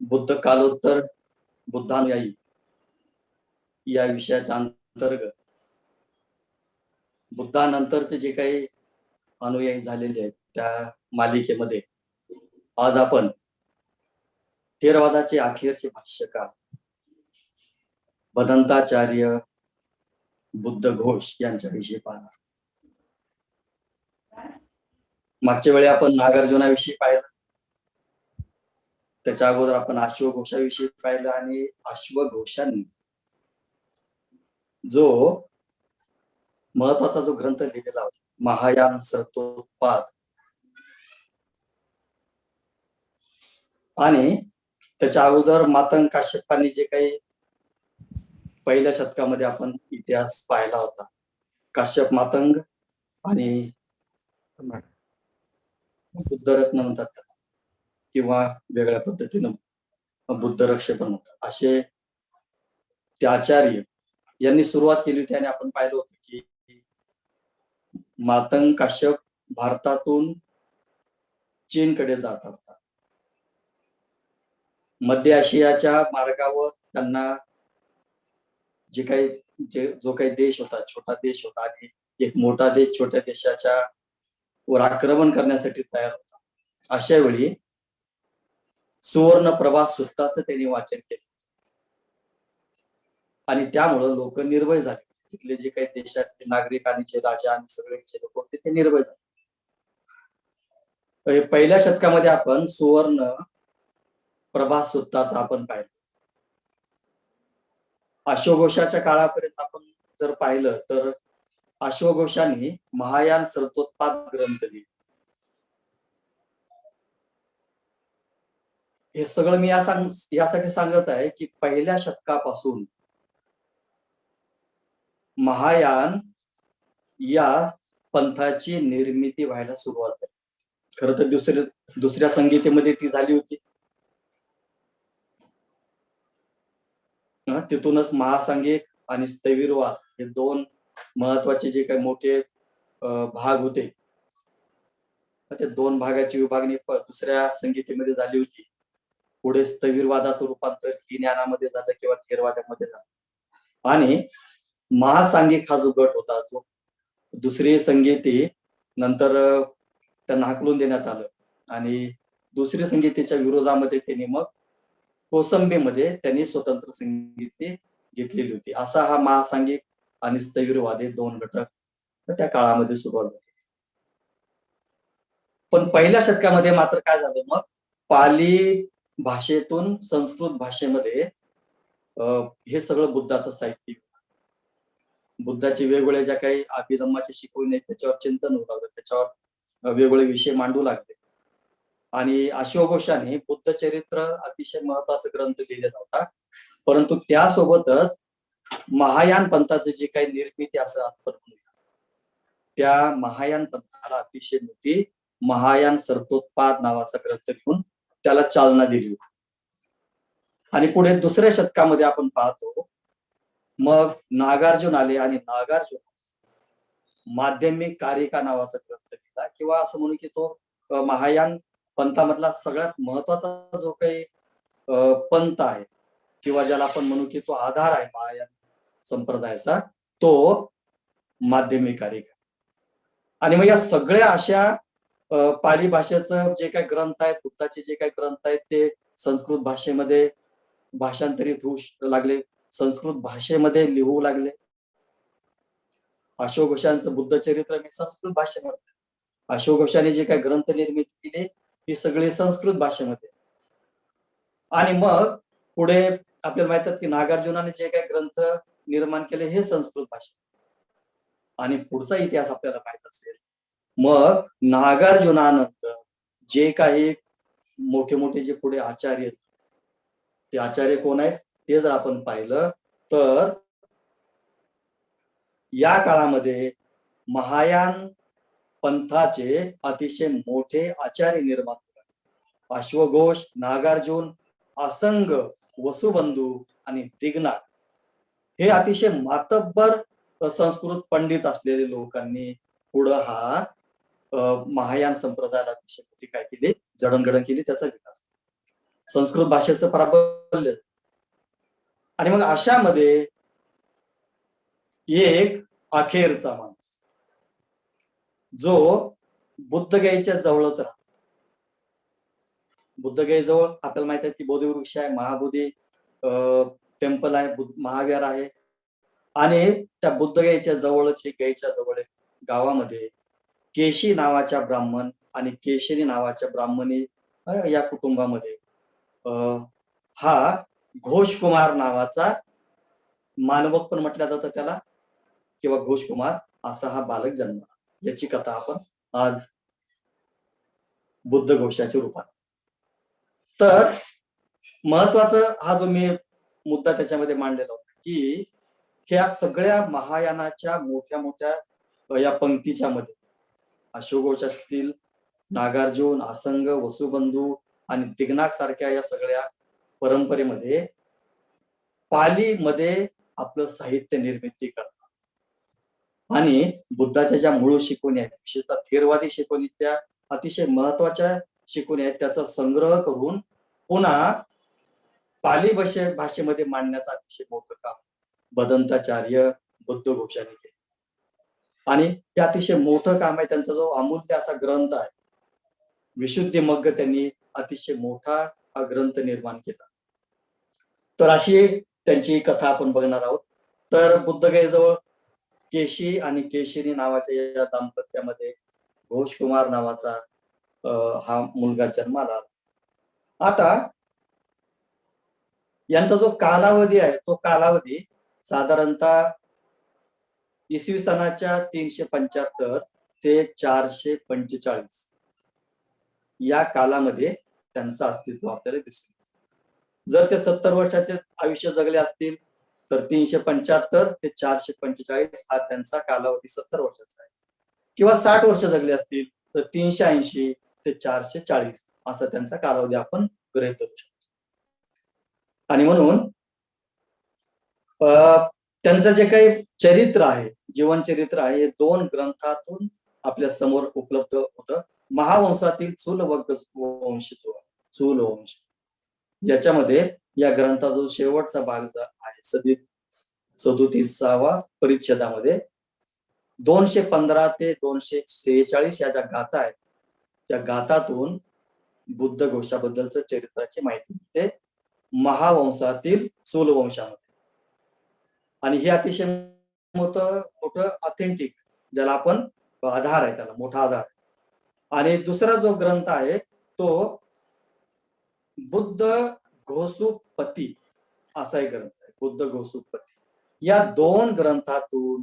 बुद्ध कालोत्तर बुद्धानुयायी या विषयाच्या अंतर्गत बुद्धानंतरचे जे काही अनुयायी झालेले आहेत त्या मालिकेमध्ये आज आपण थेरवादाचे अखेरचे भाष्यकार भदंताचार्य बुद्ध घोष यांच्याविषयी पाहणार. मागच्या वेळी आपण नागार्जुनाविषयी पाहिलं, त्याच्या अगोदर आपण अश्वघोषाविषयी पाहिलं आणि अश्वघोषांनी जो महत्वाचा जो ग्रंथ लिहिलेला होता महायान सरतोत्पाद, आणि त्याच्या अगोदर मातंग काश्यपांनी जे काही पहिल्या शतकामध्ये आपण इतिहास पाहिला होता, काश्यप मातंग आणि बुद्धरत्न म्हणतात त्याला, किंवा वेगळ्या पद्धतीनं बुद्धरक्ष पण म्हणतात, असे ते आचार्य यांनी सुरुवात केली होती. आणि आपण पाहिलं होतं की मातंग काश्यप भारतातून चीनकडे जात असतात. मध्य आशियाच्या मार्गावर त्यांना जे काही जो काही देश होता, छोटा देश होता, आणि एक मोठा देश छोट्या देशाच्या वर आक्रमण करण्यासाठी तयार होता. अशा वेळी सुवर्ण प्रभा सुत्ताचं त्यांनी वाचन केलं आणि त्यामुळं लोक निर्भय झाले. तिथले जे काही देशातले नागरिक आणि जे राजा आणि सगळे जे लोक होते ते निर्भय झाले. पहिल्या शतकामध्ये आपण सुवर्ण प्रभा सुत्ताचा आपण पाहिलं. अश्वघोषाच्या काळापर्यंत आपण जर पाहिलं तर अश्वघोषांनी महायान सरतोत्पाद ग्रंथ लिहिले. हे सगळं मी यासाठी सांगत आहे की पहिल्या शतकापासून महायान या पंथाची निर्मिती व्हायला सुरुवात झाली. खरं तर दुसऱ्या संगीतेमध्ये ती झाली होती. तिथूनच महासांगिक आणि स्थविरवाद हे दोन महत्वाचे जे काही मोठे भाग होते, ते दोन भागाची विभागणी दुसऱ्या संगीतेमध्ये झाली होती. पुढे स्थविरवादाचं रूपांतर ही ज्ञानामध्ये झालं किंवा थेरवादामध्ये झालं. आणि महासांगिक हा जो गट होता, जो दुसरी संगीती नंतर त्यांना हाकलून देण्यात आलं आणि दुसरी संगीतीच्या विरोधामध्ये त्यांनी मग कोसंबीमध्ये त्यांनी स्वतंत्र संगीती घेतलेली होती. असा हा महासांगिक आणि स्थविरवाद हे दोन घटक त्या काळामध्ये सुरुवात झाली. पण पहिल्या शतकामध्ये मात्र काय झालं, मग पाली भाषेतून संस्कृत भाषेमध्ये हे सगळं बुद्धाचं साहित्य, बुद्धाची वेगवेगळ्या ज्या काही अभिधम्माची शिकवणी आहेत त्याच्यावर चिंतन होऊ लागलं, त्याच्यावर वेगवेगळे विषय मांडू लागले. आणि अश्वघोषाने बुद्ध चरित्र अतिशय महत्वाचा ग्रंथ लिहिलेला होता. परंतु त्यासोबतच महायान पंथाची जी काही निर्मिती असं आपण म्हणूया, त्या महायान पंथाला अतिशय मोठी महायान सरतोत्पाद नावाचा ग्रंथ लिहून त्याला चालना दिली होती. आणि पुढे दुसऱ्या शतकामध्ये आपण पाहतो मग नागार्जुन आले आणि नागार्जुन माध्यमिक कारिका नावाचा ग्रंथ लिहिला, किंवा असं म्हणू की तो महायान पंथामधला सगळ्यात महत्वाचा जो काही पंथ आहे, किंवा ज्याला आपण म्हणू की तो आधार आहे महायान संप्रदायाचा, तो माध्यमिक कारिका. आणि मग या सगळ्या अशा पाली भाषेचं जे काही ग्रंथ आहेत, बुद्धाचे जे काही ग्रंथ आहेत, ते संस्कृत भाषेमध्ये भाषांतरित होऊ लागले, संस्कृत भाषेमध्ये लिहू लागले. अश्वघोषांचं बुद्ध चरित्र मी संस्कृत भाषेमध्ये, अश्वघोषाने जे काही ग्रंथ निर्मिती केली ही सगळी संस्कृत भाषेमध्ये. आणि मग पुढे आपल्याला माहितात की नागार्जुनाने जे काही ग्रंथ निर्माण केले हे संस्कृत भाषेत. आणि पुढचा इतिहास आपल्याला माहित असेल, मग नागार्जुनानंतर जे काही मोठे मोठे जे पुढे आचार्य, ते आचार्य कोण आहेत ते जर आपण पाहिलं तर या काळामध्ये महायान पंथाचे अतिशय मोठे आचार्य निर्माण झाले. अश्वघोष, नागार्जुन, असंग, वसुबंधू आणि दिग्नाथ हे अतिशय मातब्बर संस्कृत पंडित असलेले लोकांनी पुढं हा महायान संप्रदायाला अतिशय मोठी काय केली, जडणघडण केली, त्याचा विकास. संस्कृत भाषेचं प्राबल्य. आणि मग अशामध्ये एक अखेरचा माणूस जो बुद्धगयेच्या जवळच राहतो. बुद्धगयेजवळ आपल्याला माहित आहे की बोधिवृक्ष आहे, महाबोधी टेम्पल आहे, महावीर आहे. आणि त्या बुद्धगयेच्या जवळच गयेच्या जवळ गावामध्ये केशी नावाच्या ब्राह्मण आणि केशरी नावाच्या ब्राह्मणी या कुटुंबामध्ये हा घोषकुमार नावाचा मानवक पण म्हटलं जातं त्याला, किंवा घोषकुमार असा हा बालक जन्मला. याची कथा आपण आज बुद्ध घोषाच्या रूपात. तर महत्वाचं हा जो मी मुद्दा त्याच्यामध्ये मांडलेला होता की ह्या सगळ्या महायानाच्या मोठ्या मोठ्या या पंक्तीच्या मध्ये अशोकघोष असतील, नागार्जुन, आसंग, वसुबंधू आणि दिग्नाक सारख्या या सगळ्या परंपरेमध्ये पालीमध्ये आपलं साहित्य निर्मिती करतात. आणि बुद्धाच्या ज्या मूळ शिकवणी आहेत, विशेषतः थेरवादी शिकवणी, त्या अतिशय महत्वाच्या शिकवणी आहेत, त्याचा संग्रह करून पुन्हा पाली भाषेमध्ये मांडण्याचं अतिशय मोठं काम बदंताचार्य बुद्ध घोषाने केले. आणि ते अतिशय मोठं काम आहे. त्यांचा जो अमूल्य असा ग्रंथ आहे विशुद्धी मग्ग, त्यांनी अतिशय मोठा हा ग्रंथ निर्माण केला. तर अशी त्यांची कथा आपण बघणार आहोत. तर बुद्धगयेजवळ केशी आणि केशरी नावाच्या या दाम्पत्यामध्ये घोषकुमार नावाचा हा मुलगा जन्माला. आता यांचा जो कालावधी आहे तो कालावधी साधारणतः इसवी सनाच्या 375 ते 445 या कालामध्ये त्यांचं अस्तित्व आपल्याला दिसतं. जर ते 70 वर्षाचे आयुष्य जगले असतील तर 375 ते 445 हा त्यांचा कालावधी 70 वर्षाचा आहे. किंवा 60 वर्ष जगले असतील तर 380 ते 440 असा त्यांचा कालावधी आपण गृहीत धरू शकतो. आणि म्हणून त्यांचं जे काही चरित्र आहे, जीवन चरित्र आहे, हे 2 ग्रंथातून आपल्या समोर उपलब्ध होतं. महावंशातील चूलवंश याच्यामध्ये या ग्रंथाचा जो शेवटचा भाग आहे 37वा परिच्छेदामध्ये 215 ते 246 या ज्या गाथा आहेत त्या गाथातून बुद्ध घोषाबद्दलचं चरित्राची माहिती मिळते महावंशातील चूलवंशामध्ये. आणि हे अतिशय मोठं ऑथेंटिक, ज्याला आपण आधार आहे, त्याला मोठा आधार. आणि दुसरा जो ग्रंथ आहे तो बुद्ध घोषुपती असा एक ग्रंथ आहे. बुद्ध घोषुपती या 2 ग्रंथातून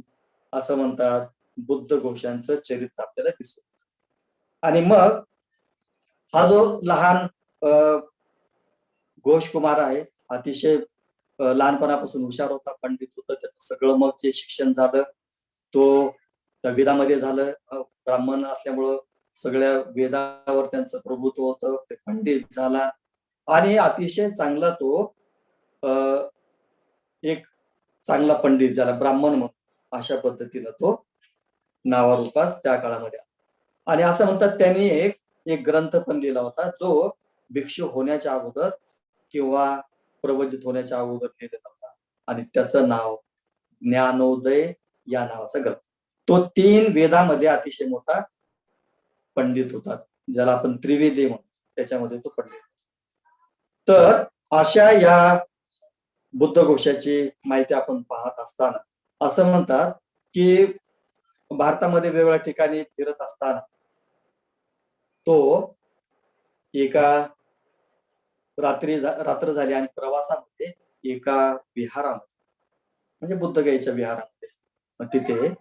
असं म्हणतात बुद्ध घोषांचं चरित्र आपल्याला दिसतं. आणि मग हा जो लहान घोषकुमार आहे, अतिशय लहानपणापासून हुशार होता, पंडित होता. त्याचं सगळं मग जे शिक्षण झालं तो वेदामध्ये झालं. ब्राह्मण असल्यामुळं सगळ्या वेदावर त्यांचं प्रभुत्व होतं. ते पंडित झाला आणि अतिशय चांगला तो एक चांगला पंडित, ज्याला ब्राह्मण म्हणून अशा पद्धतीनं तो नावारूपास त्या काळामध्ये. आणि असं म्हणतात त्यांनी एक ग्रंथ पण लिहिला होता जो भिक्षू होण्याच्या अगोदर किंवा प्रवचित होण्याच्या अगोदर लिहिलेला होता. आणि त्याचं नाव ज्ञानोदय या नावाचा ग्रंथ. तो 3 वेदामध्ये अतिशय मोठा पंडित होता, ज्याला आपण त्रिवेदी म्हणतो, त्याच्यामध्ये तो पंडित. तर अशा या बुद्ध घोषाची माहिती आपण पाहत असताना असं म्हणतात की भारतामध्ये वेगवेगळ्या ठिकाणी फिरत असताना तो एका रात्र झाली आणि प्रवासामध्ये एका विहारामध्ये, म्हणजे बुद्धगयेच्या विहारामध्ये, मग तिथे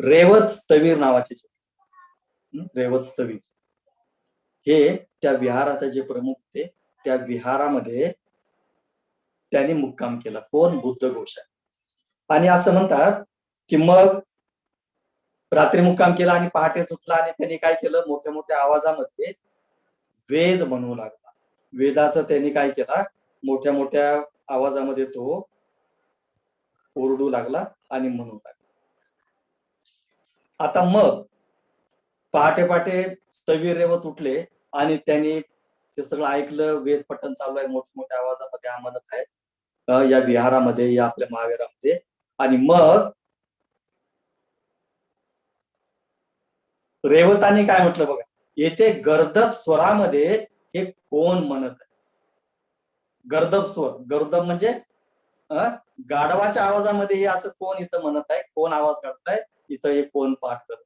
रेवत स्थवीर नावाचे रेवत स्थवीर हे त्या विहाराचे जे प्रमुख होते, त्या विहारामध्ये त्यांनी मुक्काम केला. कोण? बुद्ध घोष. आणि असं म्हणतात की मग रात्री मुक्काम केला आणि पहाटे उठला आणि त्यांनी काय केलं, मोठ्या मोठ्या आवाजामध्ये वेद म्हणू लागला. वेदाचं त्यांनी काय केला, मोठ्या मोठ्या आवाजामध्ये तो ओरडू लागला आणि म्हणू लागला. आता मग पहाटे पहाटे स्थवीर रेवत उठले आणि त्यांनी ते सगळं ऐकलं, वेद पठण चालू आहे, मोठ्या आवाजामध्ये हा म्हणत आहे या विहारामध्ये, या आपल्या महावीरामध्ये. आणि मग रेवताने काय म्हटलं बघा, येथे गर्दभ स्वरामध्ये हे कोण म्हणत आहे. गर्दभ स्वर, गर्दभ म्हणजे गाढवाच्या आवाजामध्ये हे असं कोण इथं म्हणत आहे, कोण आवाज काढताय इथं, हे कोण पाठ करत.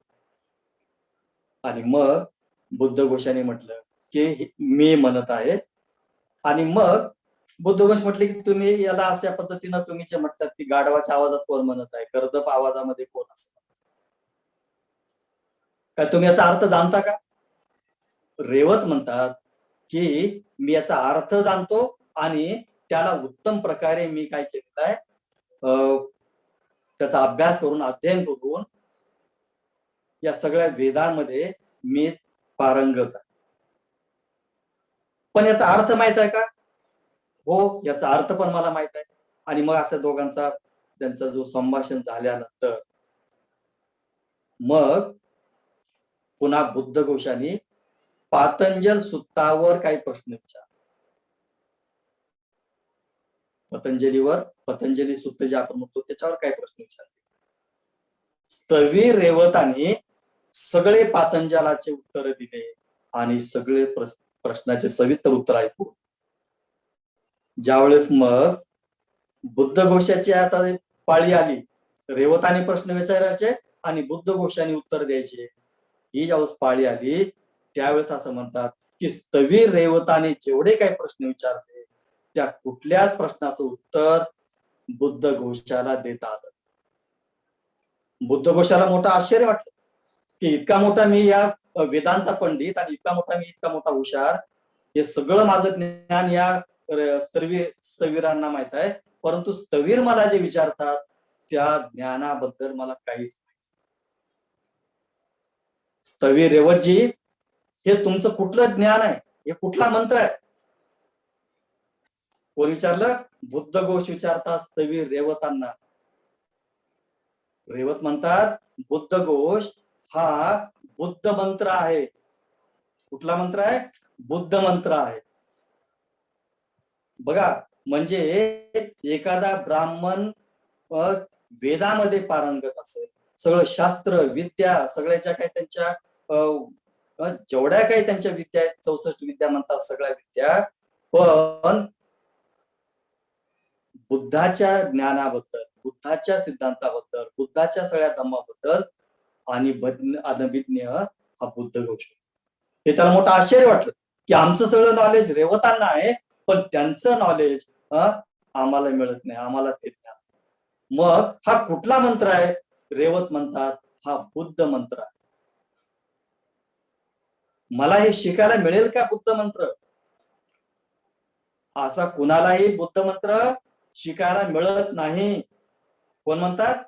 आणि मग बुद्धघोषाने म्हटलं की मी म्हणत आहे. आणि मग बुद्धघोष म्हटले की तुम्ही याला अशा पद्धतीनं तुम्ही जे म्हणतात की गाढवाच्या आवाजात कोण म्हणत आहे, गर्दभ आवाजामध्ये कोण असत, काय तुम्ही याचा अर्थ जाणता का. रेवत म्हणतात की मी याचा अर्थ जाणतो आणि त्याला उत्तम प्रकारे मी काय केलेलं आहे, त्याचा अभ्यास करून, अध्ययन करून या सगळ्या वेदांमध्ये मी पारंगत आहे. पण याचा अर्थ माहित आहे का. हो, याचा अर्थ पण मला माहित आहे. आणि मग असं दोघांचा त्यांचा जो संभाषण झाल्यानंतर मग पुन्हा बुद्धघोषाने पातंजल सुत्तावर काही प्रश्न विचार. पतंजली सुत्त जे आपण म्हणतो त्याच्यावर काही प्रश्न विचारले. स्थविर रेवताने सगळे पातंजलाचे उत्तर दिले आणि सगळे प्रश्नाचे सविस्तर उत्तर ऐकून ज्यावेळेस मग बुद्धघोषाची आता पाळी आली, रेवताने प्रश्न विचारायचे आणि बुद्धघोषाने उत्तर द्यायचे, ही ज्यावेळेस पाळी आली त्यावेळेस असं म्हणतात की स्थविर रेवताने जेवढे काही प्रश्न विचारले त्या कुठल्याच प्रश्नाचं उत्तर बुद्धघोषाला देता आलं. बुद्धघोषाला मोठं आश्चर्य वाटलं की इतका मोठा मी या वेदांचा पंडित आणि इतका मोठा हुशार, हे सगळं माझं ज्ञान या स्थविरांना माहित आहे, परंतु स्थविर मला जे विचारतात त्या ज्ञानाबद्दल मला काहीच माहिती. स्थविर रेवतजी, हे तुमचं कुठलं ज्ञान आहे, हे कुठला मंत्र आहे. कोण विचारलं. बुद्धघोष विचारतात स्थविर रेवतांना. रेवत म्हणतात बुद्धघोष हा बुद्ध मंत्र आहे. कुठला मंत्र आहे. बुद्ध मंत्र आहे. बघा, म्हणजे एखादा ब्राह्मण वेदामध्ये पारंगत असेल, सगळं शास्त्र विद्या सगळ्याच्या काही त्यांच्या जेवढ्या काही त्यांच्या विद्या आहेत, 64 विद्या म्हणतात सगळ्या विद्या, पण बुद्धाच्या ज्ञानाबद्दल, बुद्धाच्या सिद्धांताबद्दल, बुद्धाच्या सगळ्या धम्माबद्दल आणि अनभिज्ञ हा बुद्धघोष. हे त्याला मोठं आश्चर्य वाटलं की आमचं सगळं नॉलेज रेवतांना आहे, पण त्यांचं नॉलेज आम्हाला मिळत नाही, आम्हाला ते ज्ञान. मग हा कुठला मंत्र आहे. रेवत म्हणतात हा बुद्ध मंत्र आहे. मला हे शिकायला मिळेल का बुद्ध मंत्र. असा कुणालाही बुद्ध मंत्र शिकायला मिळत नाही. कोण म्हणतात.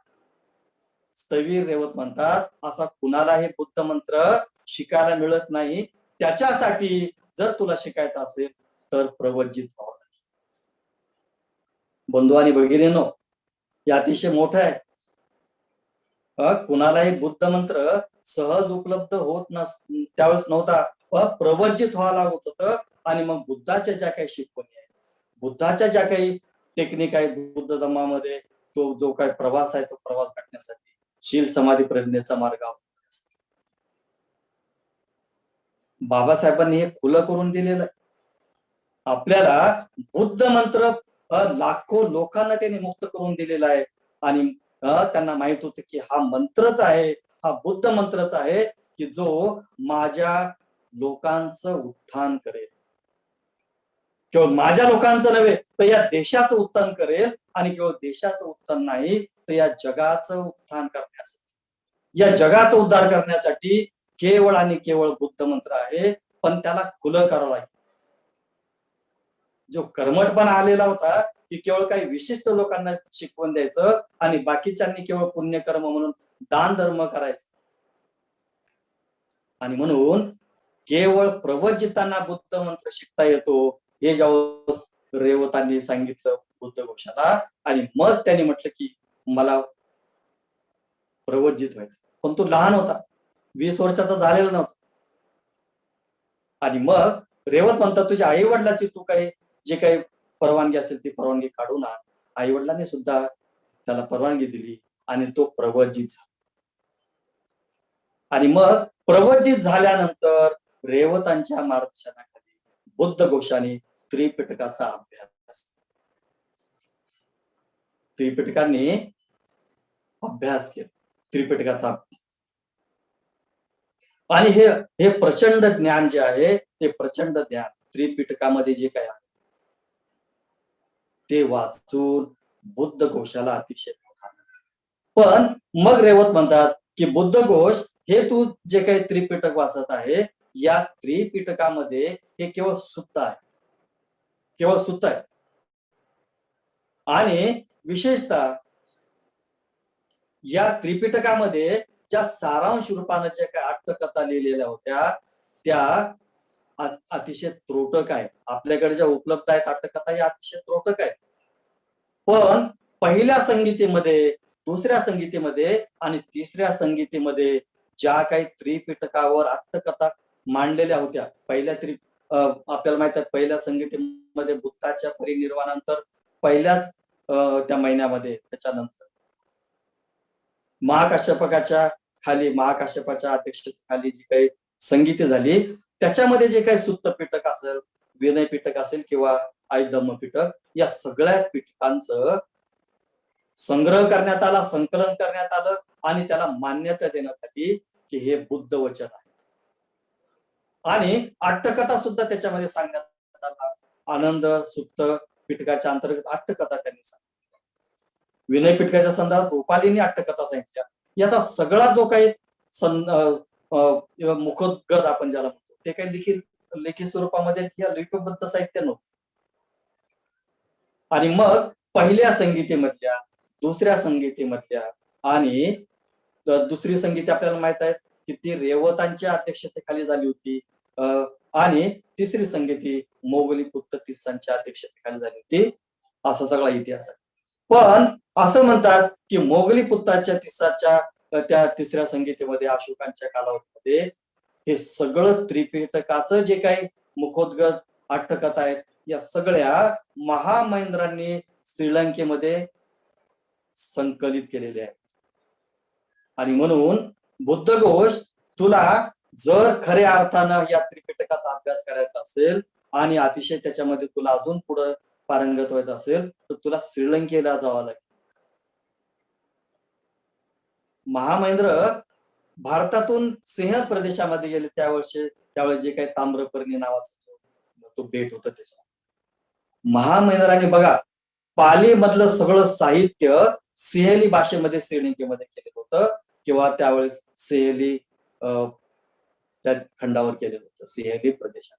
स्थविर रेवत म्हणतात असा कुणालाही बुद्ध मंत्र शिकायला मिळत नाही. त्याच्यासाठी जर तुला शिकायचं असेल तर प्रवज्जित व्हावं. बंधू आणि भगिनींनो, हे अतिशय मोठं आहे. कुणालाही बुद्ध मंत्र सहज उपलब्ध होत त्यावेळेस नव्हता, प्रवज्जित व्हावं लागत होतं. आणि मग बुद्धाच्या ज्या काही शिकवणी आहेत, बुद्धाच्या ज्या काही टेक्निक आहेत बुद्ध धम्मामध्ये, तो जो काही प्रवास आहे तो प्रवास गाठण्यासाठी शील समाधी प्रज्ञेचा मार्ग बाबासाहेबांनी हे खुलं करून दिलेलं आहे. आपल्याला बुद्ध मंत्र लाखो लोकांना त्यांनी मुक्त करून दिलेला आहे. आणि त्यांना माहित होतं की हा मंत्रच आहे, हा बुद्ध मंत्रच आहे की जो माझ्या लोकांचं उत्थान करेल. केवळ माझ्या लोकांचं नव्हे तर या देशाचं उत्थान करेल. आणि केवळ देशाचं उत्थान नाही तर या जगाचं उत्थान करण्यासाठी, या जगाचा उद्धार करण्यासाठी केवळ आणि केवळ बुद्ध मंत्र आहे. पण त्याला खुलं करावं लागेल. जो कर्मठपणा आलेला होता की केवळ काही विशिष्ट लोकांना शिकवून द्यायचं आणि बाकीच्यांनी केवळ पुण्यकर्म म्हणून दान धर्म करायचं. आणि म्हणून केवळ प्रवज्जितांना बुद्ध मंत्र शिकता येतो हे जेव्हा रेवतांनी सांगितलं बुद्धघोषाला. आणि मग त्यांनी म्हटलं की मला प्रवज्जित व्हायचं. पण तो लहान होता, 20 वर्षाचा झालेला नव्हता. आणि मग रेवत म्हणतात तुझ्या आई वडिलाची तू काही जे काही परवानगी असेल ती परवानगी काढून आण. आई वडिलांनी सुद्धा त्याला परवानगी दिली आणि तो प्रवजित झाला. आणि मग प्रवजित झाल्यानंतर रेवतांच्या मार्गदर्शनाखाली बुद्ध घोषाने त्रिपिटकाचा अभ्यास, त्रिपिटकांनी अभ्यास केला, त्रिपिटकाचा अभ्यास. आणि हे हे प्रचंड ज्ञान जे आहे ते प्रचंड ज्ञान त्रिपिटकामध्ये जे काय आहे ते वाचून बुद्ध घोषाला अतिशय मोठा आनंद. पण मग रेवत म्हणतात की बुद्ध घोष, हे तू जे काही त्रिपिटक वाचत आहे या त्रिपिटकामध्ये हे केवळ सुत्त आहे, केवळ सुत्त आहे. आणि विशेषतः या त्रिपिटकामध्ये ज्या सारांश रूपाने ज्या काही अट्टकथा लिहिलेल्या होत्या त्या अतिशय त्रोटक आहे. आपल्याकडे ज्या उपलब्ध आहेत अट्टकथा या अतिशय त्रोटक आहेत. पण पहिल्या संगीतीमध्ये, दुसऱ्या संगीतीमध्ये आणि तिसऱ्या संगीतीमध्ये ज्या काही त्रिपिटकावर अट्टकथा मांडलेल्या होत्या, आपल्याला माहित आहे पहिल्या संगीतीमध्ये बुद्धाच्या परिनिर्वाणानंतर पहिल्याच त्या महिन्यामध्ये, त्याच्यानंतर महाकाश्यपाच्या महाकाश्यपाच्या अध्यक्षतेखाली जी काही संगीती झाली त्याच्यामध्ये जे काही सुत्त पिटक असेल, विनय पिटक असेल किंवा आयुधम्म पिटक, या सगळ्या पिटकांचं संग्रह करण्यात आला, संकलन करण्यात आलं आणि त्याला मान्यता देण्यात आली की हे बुद्ध वचन आहे. आणि अट्टकथा सुद्धा त्याच्यामध्ये सांगण्यात आला. आनंद सुत्त पिटकाच्या अंतर्गत अट्टकथा त्यांनी सांगितल्या. विनय पिटकाच्या संदर्भात रुपालींनी अट्टकथा सांगितल्या. याचा सगळा जो काही मुखोद्गत आपण ज्याला म्हणतो ते काही लिखित स्वरूपामध्ये किंवा लिपिबद्ध साहित्य नव्हतं. आणि मग पहिल्या संगीतीमधल्या, दुसऱ्या संगीतीमधल्या आणि दुसरी संगीती आपल्याला माहित आहे की ती रेवतांच्या अध्यक्षतेखाली झाली होती आणि तिसरी संगीती मोगली-पुत्त तिस्सांच्या अध्यक्षतेखाली झाली होती. असा सगळा इतिहास आहे. पण असं म्हणतात की मोगली-पुत्ताच्या त्या तिसऱ्या संगीतीमध्ये अशोकांच्या कालावधीमध्ये हे सगळं त्रिपिटकाचं जे काही मुखोद्गत अट्टकथा आहेत या सगळ्या महामहिंद्रांनी श्रीलंकेमध्ये संकलित केलेले आहेत. आणि म्हणून बुद्ध घोष, तुला जर खऱ्या अर्थानं या त्रिपिटकाचा अभ्यास करायचा असेल आणि अतिशय त्याच्यामध्ये तुला अजून पुढे पारंगत व्हायचं असेल तर तुला श्रीलंकेला जावं लागेल. महामहिंद्र भारतातून सिंहल प्रदेशामध्ये गेले त्यावेळेस जे काही ताम्रपर्णी नावाचा तो बेट होता त्याच्या महामहिंद्राने बघा पाली मधलं सगळं साहित्य सिंहली भाषेमध्ये श्रीलंकेमध्ये केलेलं होतं किंवा त्यावेळेस सिंहली त्या खंडावर केलेलं होतं, सिंहली प्रदेशात.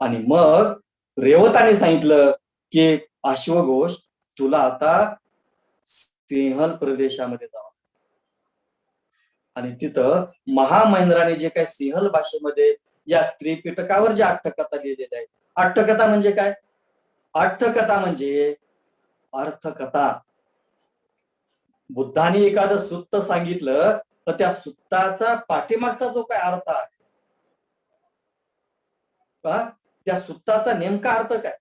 आणि मग रेवताने सांगितलं की अश्वघोष, तुला आता सिंहल प्रदेशामध्ये जावं. आणि तिथं महामहिंद्राने जे काही सिंहल भाषेमध्ये या त्रिपिटकावर जे अट्टकथा लिहिलेल्या आहेत. अट्टकथा म्हणजे काय? अट्टकथा म्हणजे अर्थकथा. बुद्धाने एखादं सुत्त सांगितलं तर त्या सुत्ताचा पाठीमागचा जो काय अर्थ आहे, त्या सुत्ताचा नेमका अर्थ काय,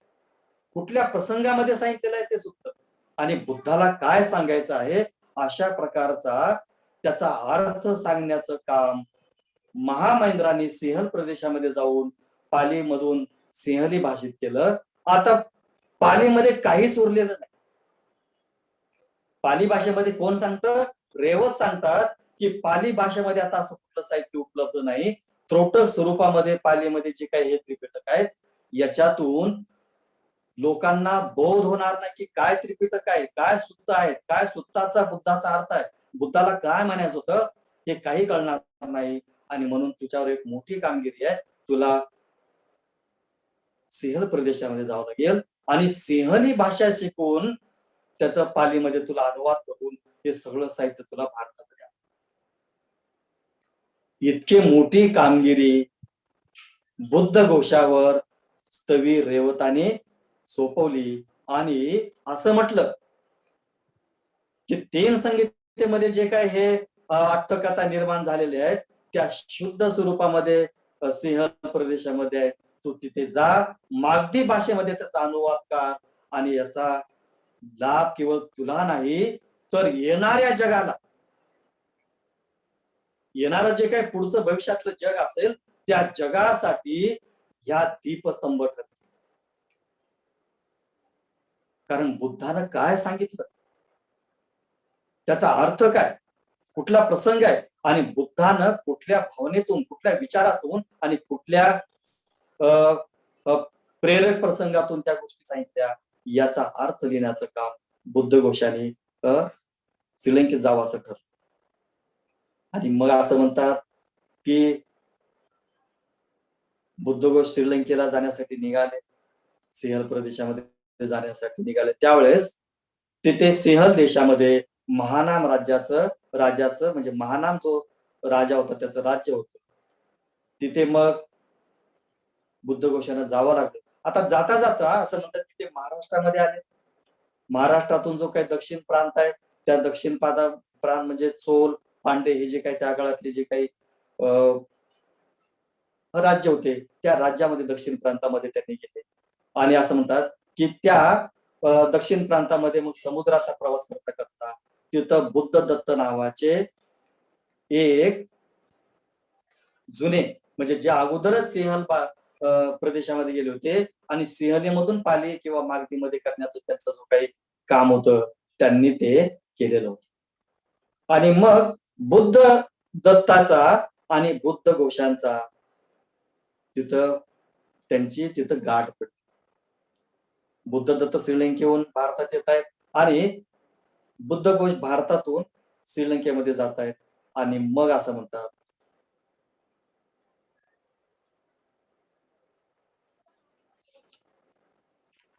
कुठल्या प्रसंगामध्ये सांगितलेलं आहे ते सुत्त आणि बुद्धाला काय सांगायचं आहे अशा प्रकारचा त्याचा अर्थ सांगण्याचं काम महामहिंद्रांनी सिंहल प्रदेशामध्ये जाऊन पाली मधून सिंहली भाषेत केलं. आता पालीमध्ये काहीच उरलेलं नाही. पाली भाषेमध्ये कोण सांगतं? रेवत सांगतात की पाली भाषेमध्ये आता असं कुठलं साहित्य उपलब्ध नाही. त्रोटक स्वरूपामध्ये पालीमध्ये जे काही हे त्रिपिटक आहेत याच्यातून लोकांना बोध होणार नाही की काय त्रिपिटक आहे, काय सुत्त आहे, काय सुत्ताचा बुद्धाचा अर्थ आहे, बुद्धाला काय म्हणायचं होतं हे काही कळणार नाही. आणि म्हणून तुझ्यावर एक मोठी कामगिरी आहे, तुला सिंहल प्रदेशामध्ये जावं लागेल आणि सिंहली भाषा शिकून त्याचा पालीमध्ये तुला अनुवाद करून हे सगळं साहित्य तुला भारतामध्ये. इतकी मोठी कामगिरी बुद्ध घोषावर स्थवीर रेवताने सोपवली. आणि असं म्हटलं की 3 संगीतेमध्ये जे काय हे अट्टकथा निर्माण झालेले आहेत त्या शुद्ध स्वरूपामध्ये सिंहल प्रदेशामध्ये आहे, तू तिथे जा, मागधी भाषेमध्ये त्याचा अनुवाद कर आणि याचा लाभ केवळ तुला नाही तर येणाऱ्या जगाला, येणारं जे काही पुढचं भविष्यातलं जग असेल त्या जगासाठी ह्या दीपस्तंभ ठरतील. कारण बुद्धानं काय सांगितलं, त्याचा अर्थ काय, कुठला प्रसंग आहे आणि बुद्धानं कुठल्या भावनेतून, कुठल्या विचारातून आणि कुठल्या अ, अ, प्रेरक प्रसंगातून त्या गोष्टी सांगितल्या, याचा अर्थ लिहिण्याचं काम बुद्धघोषाने श्रीलंकेत जावं असं ठरलं. आणि मग असं म्हणतात की बुद्धघोष श्रीलंकेला जाण्यासाठी निघाले, सिंहल प्रदेशामध्ये जाण्यासाठी निघाले. त्यावेळेस तिथे सिंहल देशामध्ये महानाम राजाचं म्हणजे महानाम जो राजा होता त्याचं राज्य होतं. तिथे मग बुद्धघोषांना जावं लागलं. आता जाता जाता असं म्हणतात की ते महाराष्ट्रामध्ये आले. महाराष्ट्रातून जो काही दक्षिण प्रांत आहे त्या दक्षिण प्रांत म्हणजे चोल, पांडे हे जे काही त्या काळातले जे काही राज्य होते त्या राज्यामध्ये दक्षिण प्रांतामध्ये त्यांनी गेले. आणि असं म्हणतात की त्या दक्षिण प्रांतामध्ये मग समुद्राचा प्रवास करता करता तिथं बुद्ध दत्त नावाचे एक जुने म्हणजे जे अगोदरच सिंहल प्रदेशामध्ये गेले होते आणि सिंहलीमधून पाली किंवा मागधीमध्ये करण्याचं त्यांचं जो काही काम होतं त्यांनी ते केलेलं होतं. आणि मग बुद्ध दत्ताचा आणि बुद्ध घोषांचा तिथं त्यांची तिथं गाठ पडली. बुद्ध दत्त श्रीलंकेहून भारतात येत आहेत आणि बुद्ध घोष भारतातून श्रीलंकेमध्ये जात आहेत. आणि मग असं म्हणतात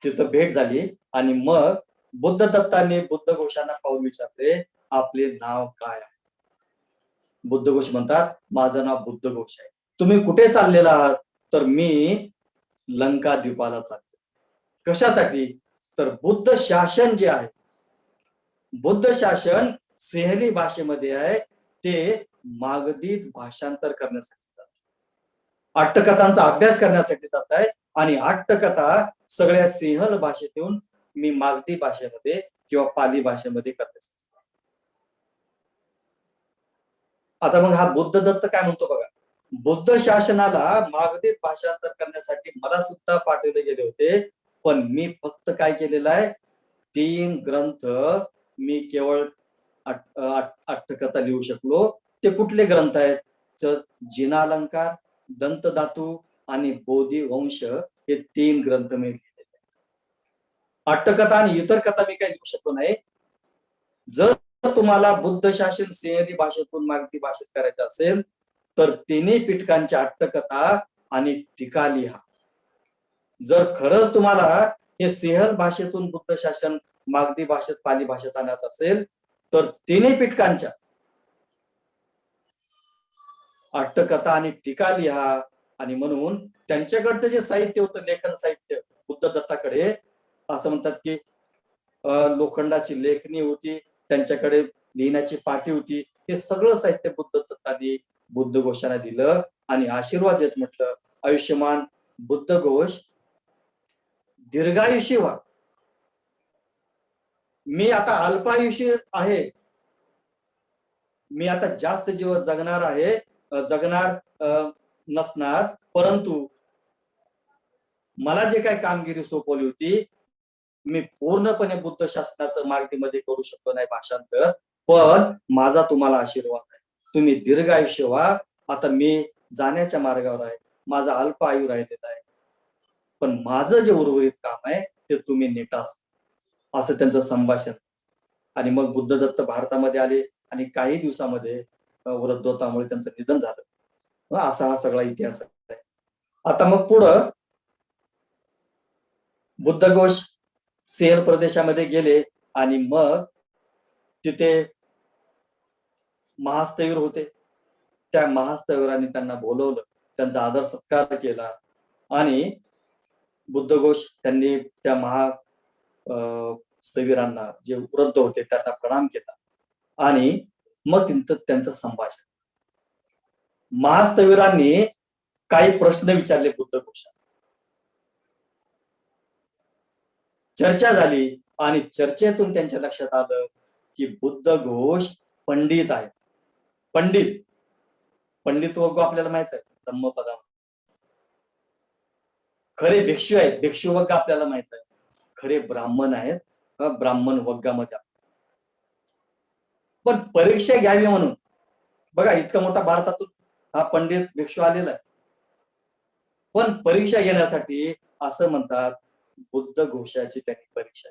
तिथं भेट झाली आणि मग बुद्ध दत्तांनी बुद्ध घोषांना पाहून विचारले, आपले नाव काय आहे? बुद्ध घोष म्हणतात, माझं नाव बुद्ध घोष आहे. तुम्ही कुठे चाललेला आहात? तर मी लंका द्वीपाला चाललो. कशासाठी? तर बुद्ध शासन जे आहे, बुद्ध शासन सिंहली भाषेमध्ये आहे, ते मागधीत भाषांतर करण्यासाठी जात, अट्टकथांचा अभ्यास करण्यासाठी जात आहे. आणि अट्टकथा सगळ्या सिंहल भाषेतून मी मागधी भाषेमध्ये किंवा पाली भाषेमध्ये करण्यासाठी. आता मग हा बुद्ध दत्त काय म्हणतो बघा, बुद्ध शासनाला मागधीत भाषांतर करण्यासाठी मला सुद्धा पाठवले गेले होते, पण मी फक्त काय केलेलं आहे, 3 ग्रंथ मी केवळ अट्टकथा लिहू शकलो. ते कुठले ग्रंथ आहेत? जिनालंकार, दंतधातू आणि बोधिवंश हे 3 ग्रंथ मी लिहिलेले आहेत. अट्टकथा आणि इतर कथा मी काही लिहू शकलो नाही. जर तुम्हाला बुद्ध शासन सिंहली भाषेतून मागधी भाषेत करायचं असेल तर तिन्ही पिटकांच्या अट्टकथा आणि टीका लिहा. जर खरंच तुम्हाला हे सिंहल भाषेतून बुद्ध शासन मागधी भाषेत पाली भाषेत आणायचं असेल तर तिन्ही पिटकांच्या अट्टकथा आणि टीका लिहा. आणि म्हणून त्यांच्याकडचं जे साहित्य होतं, लेखन साहित्य बुद्ध दत्ताकडे, असं म्हणतात की लोखंडाची लेखणी होती, त्यांच्याकडे लिहिण्याची पाटी होती. हे सगळं साहित्य बुद्ध दत्तांनी बुद्ध घोषांना दिलं आणि आशीर्वाद देत म्हटलं, आयुष्यमान बुद्ध घोष, दीर्घायुषी व्हा. मी आता अल्पायुषी आहे, मी आता जास्त जीवन जगणार आहे, जगणार नसणार, परंतु मला जे काही कामगिरी सोपवली होती, मी पूर्णपणे बुद्ध शासनाचं मागधीमध्ये करू शकलो नाही भाषांतर, पण माझा तुम्हाला आशीर्वाद आहे, तुम्ही दीर्घायुष्य व्हा. आता मी जाण्याच्या मार्गावर आहे, माझा अल्प आयु राहिलेला आहे, पण माझं जे उर्वरित काम आहे ते तुम्ही नेटास, असं त्यांचं संभाषण. आणि मग बुद्ध दत्त भारतामध्ये आले आणि काही दिवसामध्ये वृद्धत्वामुळे त्यांचं निधन झालं. असा हा सगळा इतिहास आहे. आता मग पुढं बुद्ध घोष सिंहल प्रदेशामध्ये गेले आणि मग तिथे महास्थविर होते. त्या महास्थविरांनी त्यांना बोलवलं, त्यांचा आदर सत्कार केला आणि बुद्ध घोष त्यांनी त्या स्थविरांना, जे वृद्ध होते त्यांना प्रणाम केला आणि मग त्यांचं संभाषण. महास्थविरांनी काही प्रश्न विचारले बुद्धघोषात, चर्चा झाली आणि चर्चेतून त्यांच्या लक्षात आलं की बुद्धघोष पंडित आहेत. पंडित पंडित वर्ग आपल्याला माहित आहे, धम्मपदा. खरे भिक्षू आहेत, भिक्षू वर्ग आपल्याला माहित आहे. खरे ब्राह्मण आहेत, ब्राह्मण वर्गामध्ये. पण परीक्षा घ्यावी म्हणून बघा, इतका मोठा भारतातून हा पंडित भिक्षू आलेला आहे. पण परीक्षा घेण्यासाठी असं म्हणतात, बुद्ध घोषाची त्यांनी परीक्षा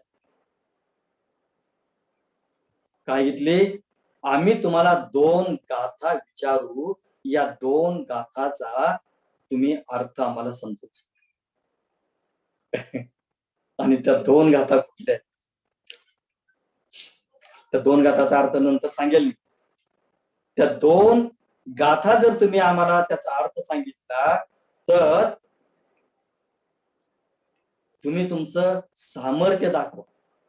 काय घेतली? आम्ही तुम्हाला 2 गाथा विचारू, या 2 गाथाचा तुम्ही अर्थ आम्हाला समजून आणि त्या 2 गाथा कुठल्या? त्या 2 गाथाचा अर्थ नंतर सांगेल मी. त्या 2 गाथा जर तुम्ही आम्हाला त्याचा अर्थ सांगितला तर तुम्ही तुमचं सामर्थ्य दाखवा,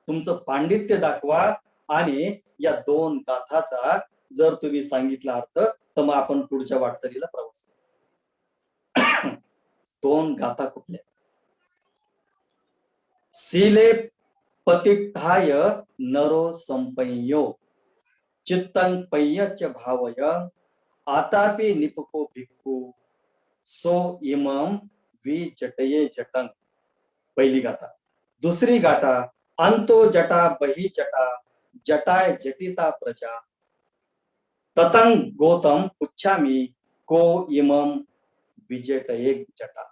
तुमचं पांडित्य दाखवा आणि या 2 गाथाचा जर तुम्ही सांगितला अर्थ तर मग आपण पुढच्या वाटचालीला प्रवास करू. 2 गाथा कुठल्या? सीले पतिठाय नरो संपय्यो चित्तं पय्यच भावय आतापि निपको भिक्खू सो इमं विजटये जटं. पहिली गाथा. दुसरी गाथा, अंतो जटा बही जटा जटाय जटिता प्रजा ततं गोतम पुच्छामी को इमं विजटये जटा.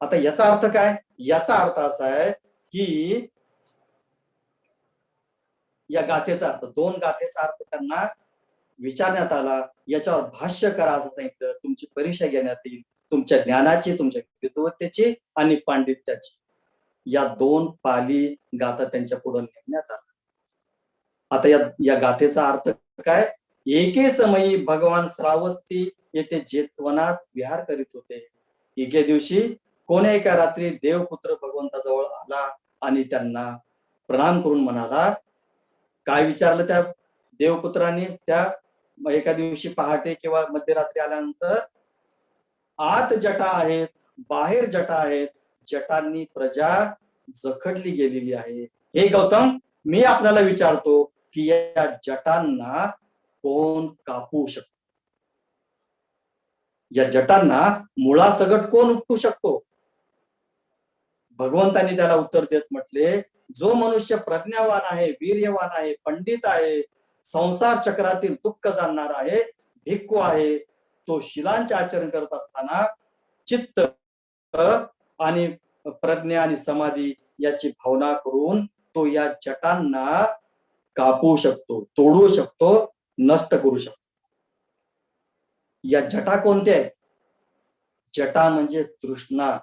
आता याचा अर्थ काय? याचा अर्थ असा आहे की या गाथेचा अर्थ, 2 गाथेचा अर्थ त्यांना विचारण्यात आला, याच्यावर भाष्य करा असं सांगितलं. तुमची परीक्षा घेण्यात येईल, तुमच्या ज्ञानाची, तुमच्या विद्वत्तेची आणि पांडित्याची. या 2 पाली गाथा त्यांच्या पुढे नेमण्यात आल्या. आता या गाथेचा अर्थ काय? एके समयी भगवान श्रावस्ती येथे जेतवनात विहार करीत होते. एके दिवशी कोण्या एका रात्री देवपुत्र भगवंताजवळ आला आणि त्यांना प्रणाम करून म्हणाला. काय विचारलं त्या देवपुत्रांनी? त्या एका दिवशी पहाटे किंवा मध्यरात्री आल्यानंतर, आत जटा आहेत, बाहेर जटा आहेत, जटांनी प्रजा जखडली गेलेली आहे. हे गौतम, मी आपल्याला विचारतो की या जटांना कोण कापू शकतो? या जटांना मुळासकट कोण उपटू शकतो? भगवंतांनी त्याला उत्तर देत म्हटले, जो मनुष्य प्रज्ञावान आहे, वीर्यवान आहे, पंडित आहे, संसार चक्रातील दुःख जाणणार आहे, भिक्खू आहे, तो शिलांचे आचरण करत असताना चित्त आणि प्रज्ञा आणि समाधी याची भावना करून तो या जटांना कापू शकतो, तोडू शकतो, नष्ट करू शकतो. या जटा कोणत्या आहेत? जटा म्हणजे तृष्णा.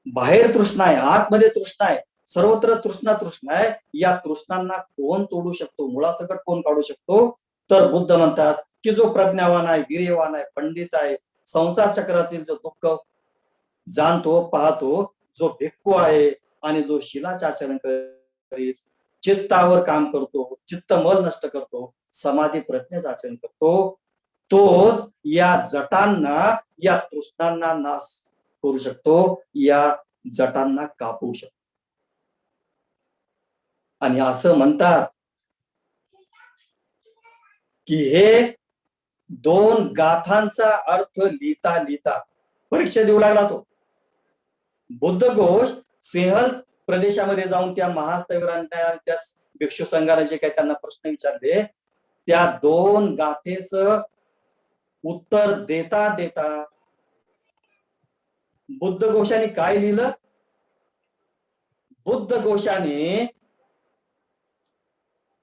बाहेर तृष्णा आहे, आतमध्ये तृष्णा आहे, सर्वत्र तृष्णा तृष्णा आहे. या तृष्णांना कोण तोडू शकतो? मुळासकट कोण काढू शकतो? तर बुद्ध म्हणतात की जो प्रज्ञावान आहे, वीर्यवान आहे, पंडित आहे, संसार चक्रातील जो दुःख जाणतो, पाहतो, जो भिक्खू आहे आणि जो शिलाचे आचरण करीत चित्तावर काम करतो, चित्त मल नष्ट करतो, समाधी प्रज्ञेचं आचरण करतो, तोच या जटांना, या तृष्णांना नाश करू शकतो, या जटांना कापू शकतो. आणि असं म्हणतात की हे 2 गाथांचा अर्थ लिहिता लिहिता परीक्षा देऊ लागला तो बुद्धघोष. सिंहल प्रदेशामध्ये जाऊन त्या महास्थविरांना, त्या भिक्षू संघाला जे काही त्यांना प्रश्न विचारले, त्या 2 गाथेचं उत्तर देता देता बुद्धघोषाने काय लिहिलं? बुद्धघोषाने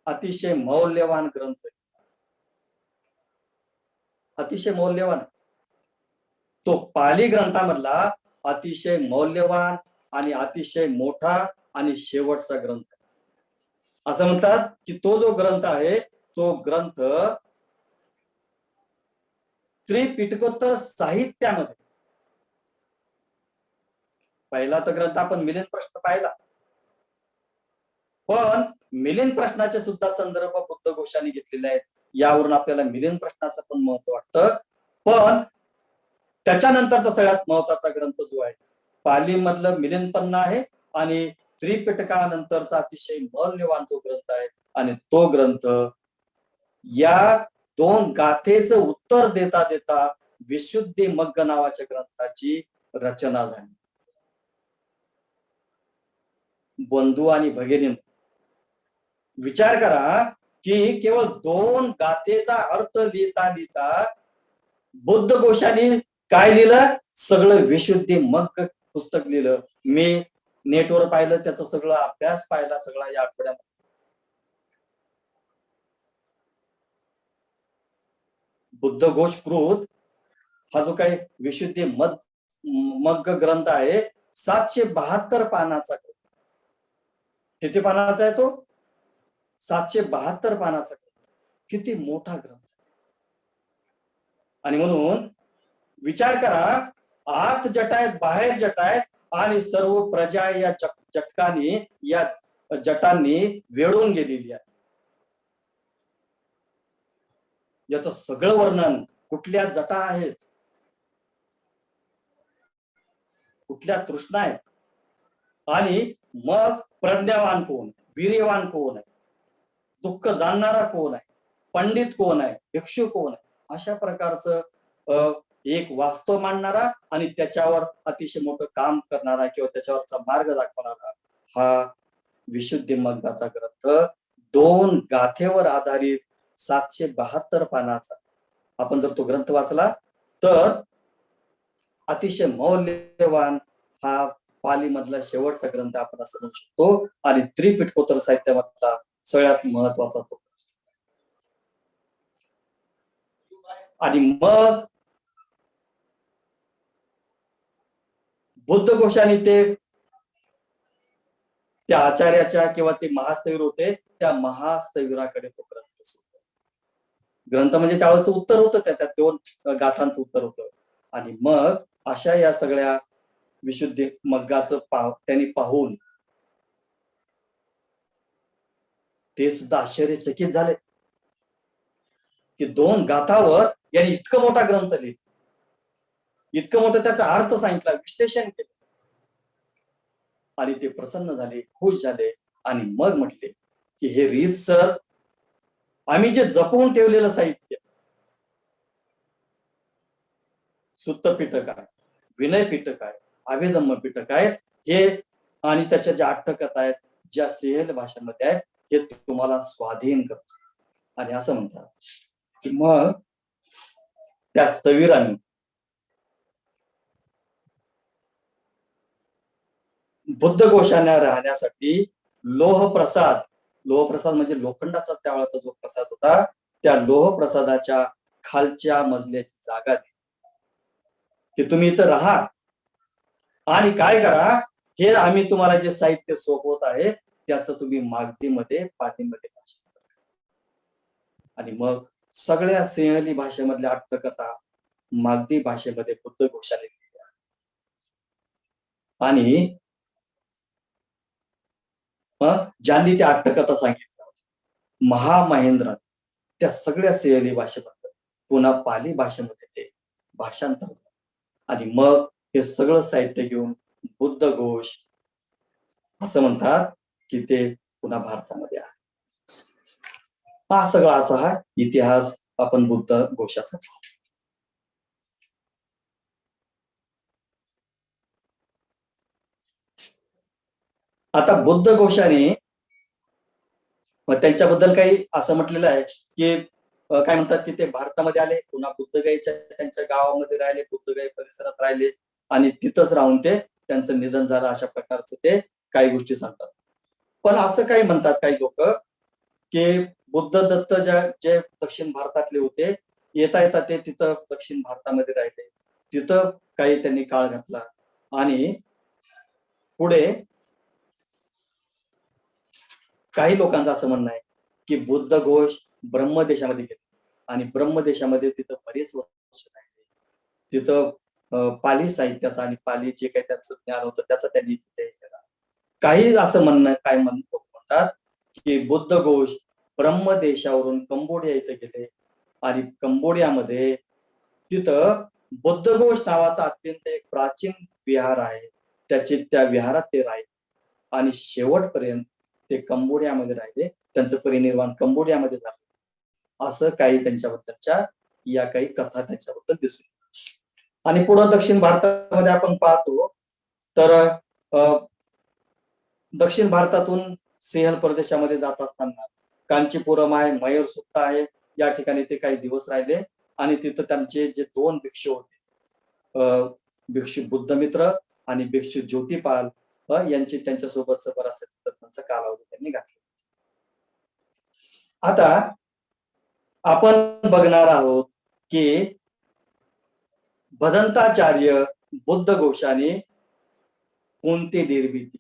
अतिशय मौल्यवान ग्रंथ, अतिशय मौल्यवान, तो पाली ग्रंथामधला अतिशय मौल्यवान आणि अतिशय मोठा आणि शेवटचा ग्रंथ. असं म्हणतात की तो जो ग्रंथ आहे तो ग्रंथ त्रिपिटकोत्तर साहित्यामध्ये, पहिला तर ग्रंथ आपण मिलिंद प्रश्न पाहिला, पण मिलिंद प्रश्नाचे सुद्धा संदर्भ बुद्धघोषाने घेतलेले आहेत. यावरून आपल्याला मिलिंद प्रश्नाचं पण महत्व वाटतं. पण त्याच्यानंतरचा सगळ्यात महत्वाचा ग्रंथ जो आहे पाली मधलं मिलिंदपन्न आहे आणि त्रिपिटकानंतरचा अतिशय मौल्यवान जो ग्रंथ आहे आणि तो ग्रंथ या दोन गाथेचं उत्तर देता देता विशुद्धी मग्ग नावाच्या ग्रंथाची रचना झाली. बंधू आणि भगिनी, विचार करा की केवळ दोन गाथेचा अर्थ लिहिता लिहिता बुद्ध घोषाने काय लिहिलं? सगळं विशुद्धी मग्ग पुस्तक लिहिलं. मी नेटवर पाहिलं, त्याचा सगळं अभ्यास पाहिला सगळा या आठवड्यामध्ये. बुद्ध घोष कृत हा जो काही विशुद्धी मग्ग ग्रंथ आहे 772 पानाचा. किती पानाचा आहे तो? 772 पानाचा. किती मोठा ग्रंथ. आणि म्हणून विचार करा, आत जट आहेत बाहेर जट आहेत आणि सर्व प्रजा या जटकांनी या जटांनी वेळून गेलेली आहे. याचं सगळं वर्णन, कुठल्या जटा आहेत, कुठल्या तृष्णा आहेत आणि मग प्रज्ञावान कोण, वीर्यवान कोण आहे, दुःख जाणणारा कोण आहे, पंडित कोण आहे, भिक्षू कोण आहे, अशा प्रकारचं एक वास्तव मांडणारा आणि त्याच्यावर अतिशय मोठं काम करणारा किंवा त्याच्यावरचा मार्ग दाखवणारा हा विशुद्धी मग्गाचा ग्रंथ दोन गाथेवर आधारित 772 पानाचा. आपण जर तो ग्रंथ वाचला तर अतिशय मौल्यवान हा पाली मधला शेवटचा ग्रंथ आपण असं म्हणू शकतो आणि त्रिपिटकोत्तर साहित्यामधला सगळ्यात महत्वाचा तो. आणि मग बुद्ध घोषाने त्या आचार्याच्या किंवा ते महास्थविर होते त्या महास्थविराकडे तो ग्रंथ म्हणजे त्यावेळेस उत्तर होतं, त्यात दोन गाथांचं उत्तर होतं. आणि मग अशा या सगळ्या विशुद्धी मग्गाचं त्यांनी पाहून ते सुद्धा आश्चर्यचकित झाले की दोन गाथावर यांनी इतकं मोठा ग्रंथ लिहिला, इतकं मोठं त्याचा अर्थ सांगितला, विश्लेषण केलं. आणि ते प्रसन्न झाले, खुश झाले आणि मग म्हटले की हे रीतसर आम्ही जे जपून ठेवलेलं साहित्य, सुत्त पिटक आहे, विनय पिटक आहे, अभिधम्म पिटक आहेत, हे आणि त्याच्या ज्या अट्टकथा आहेत ज्या सिंहली भाषेमध्ये आहेत हे तुम्हाला स्वाधीन करतो. आणि असं म्हणतात की मग त्या स्थविरांनी बुद्ध घोषाने राहण्यासाठी लोहप्रसाद म्हणजे लोखंडाचा त्यावेळेचा जो प्रसाद होता त्या लोहप्रसादाच्या खालच्या मजल्याची जागा दिली की तुम्ही इथं राहा आणि काय करा, हे आम्ही तुम्हाला जे साहित्य सोपवत आहे त्याचं तुम्ही मागधीमध्ये पालीमध्ये भाषण करा. आणि मग सगळ्या सिंहली भाषेमधल्या अट्टकथा मागधी भाषेमध्ये बुद्ध घोषाने लिहिल्या. आणि ज्यांनी त्या अट्टकथा सांगितल्या महामहेंद्र त्या सगळ्या सिंहली भाषेमध्ये पुन्हा पाली भाषेमध्ये ते भाषांतर झालं. आणि मग हे सगळं साहित्य घेऊन बुद्ध घोष असं म्हणतात की ते पुन्हा भारतामध्ये आहे. हा सगळा असा हा इतिहास आपण बुद्ध घोषाचा. आता बुद्ध घोषाने त्यांच्याबद्दल काही असं म्हटलेलं आहे की काय म्हणतात की ते भारतामध्ये आले, पुन्हा बुद्धगयेच्या त्यांच्या गावामध्ये राहिले, बुद्धगया परिसरात राहिले आणि तिथंच राहून ते त्यांचं निधन झालं, अशा प्रकारचं ते काही गोष्टी सांगतात. पण असं काही म्हणतात काही लोक की बुद्ध दत्त जे दक्षिण भारतातले होते, येता येता ते तिथं दक्षिण भारतामध्ये राहिले, तिथं काही त्यांनी काळ घातला आणि पुढे काही लोकांचं असं म्हणणं आहे की बुद्ध घोष ब्रह्मदेशामध्ये गेले आणि ब्रह्मदेशामध्ये तिथं बरेच वर्ष राहिले, तिथं पाली साहित्याचा आणि पाली जे काही त्यांचं ज्ञान होतं त्याचा त्यांनी तिथे केला. काही असं म्हणणं काय म्हणतात की बुद्ध घोष ब्रह्मदेशावरून कंबोडिया इथे गेले आणि कंबोडियामध्ये तिथं बुद्धघोष नावाचा अत्यंत एक प्राचीन विहार आहे. त्या विहारात ते राहिले आणि शेवटपर्यंत ते कंबोडियामध्ये राहिले. त्यांचं परिनिर्वाण कंबोडियामध्ये झालं, असं काही त्यांच्याबद्दलच्या या काही कथा त्यांच्याबद्दल दिसून येतात. आणि पुढं दक्षिण भारतामध्ये आपण पाहतो तर दक्षिण भारतातून सिंहल प्रदेशामध्ये जात असताना कांचीपुरम आहे, मयूर सुत्ता आहे, या ठिकाणी ते काही दिवस राहिले आणि तिथं त्यांचे जे दोन भिक्षू होते, भिक्षू बुद्धमित्र आणि भिक्षू ज्योतिपाल, यांची त्यांच्यासोबत बराचसा त्यांचा कालावधी त्यांनी घातला. आता आपण बघणार आहोत की भदंताचार्य बुद्धघोषाने कोणती निर्मिती,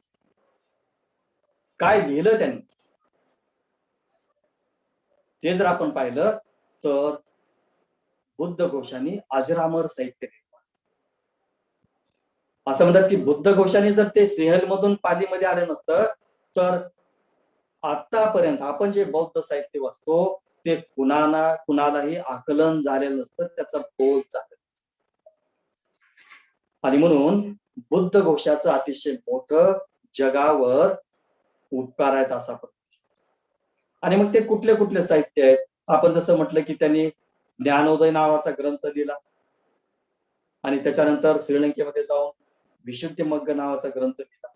काय लिहिलं त्यांनी, ते जर आपण पाहिलं तर बुद्धघोषाने अजरामर साहित्य निर्माण. असं म्हणतात की बुद्धघोषाने जर ते सिंहल मधून पालीमध्ये आलं नसतं तर आतापर्यंत आपण जे बौद्ध साहित्य वाचतो ते कुणालाही आकलन झालेलं नसतं, त्याचा बोध झालेला. आणि म्हणून बुद्धघोषाचं अतिशय मोठं जगावर उपकार आहेत असा पण. आणि मग ते कुठले कुठले साहित्य आहेत, आपण जसं म्हटलं की त्यांनी ज्ञानोदय नावाचा ग्रंथ लिहिला आणि त्याच्यानंतर श्रीलंकेमध्ये जाऊन विशुद्धी नावाचा ग्रंथ लिहिला.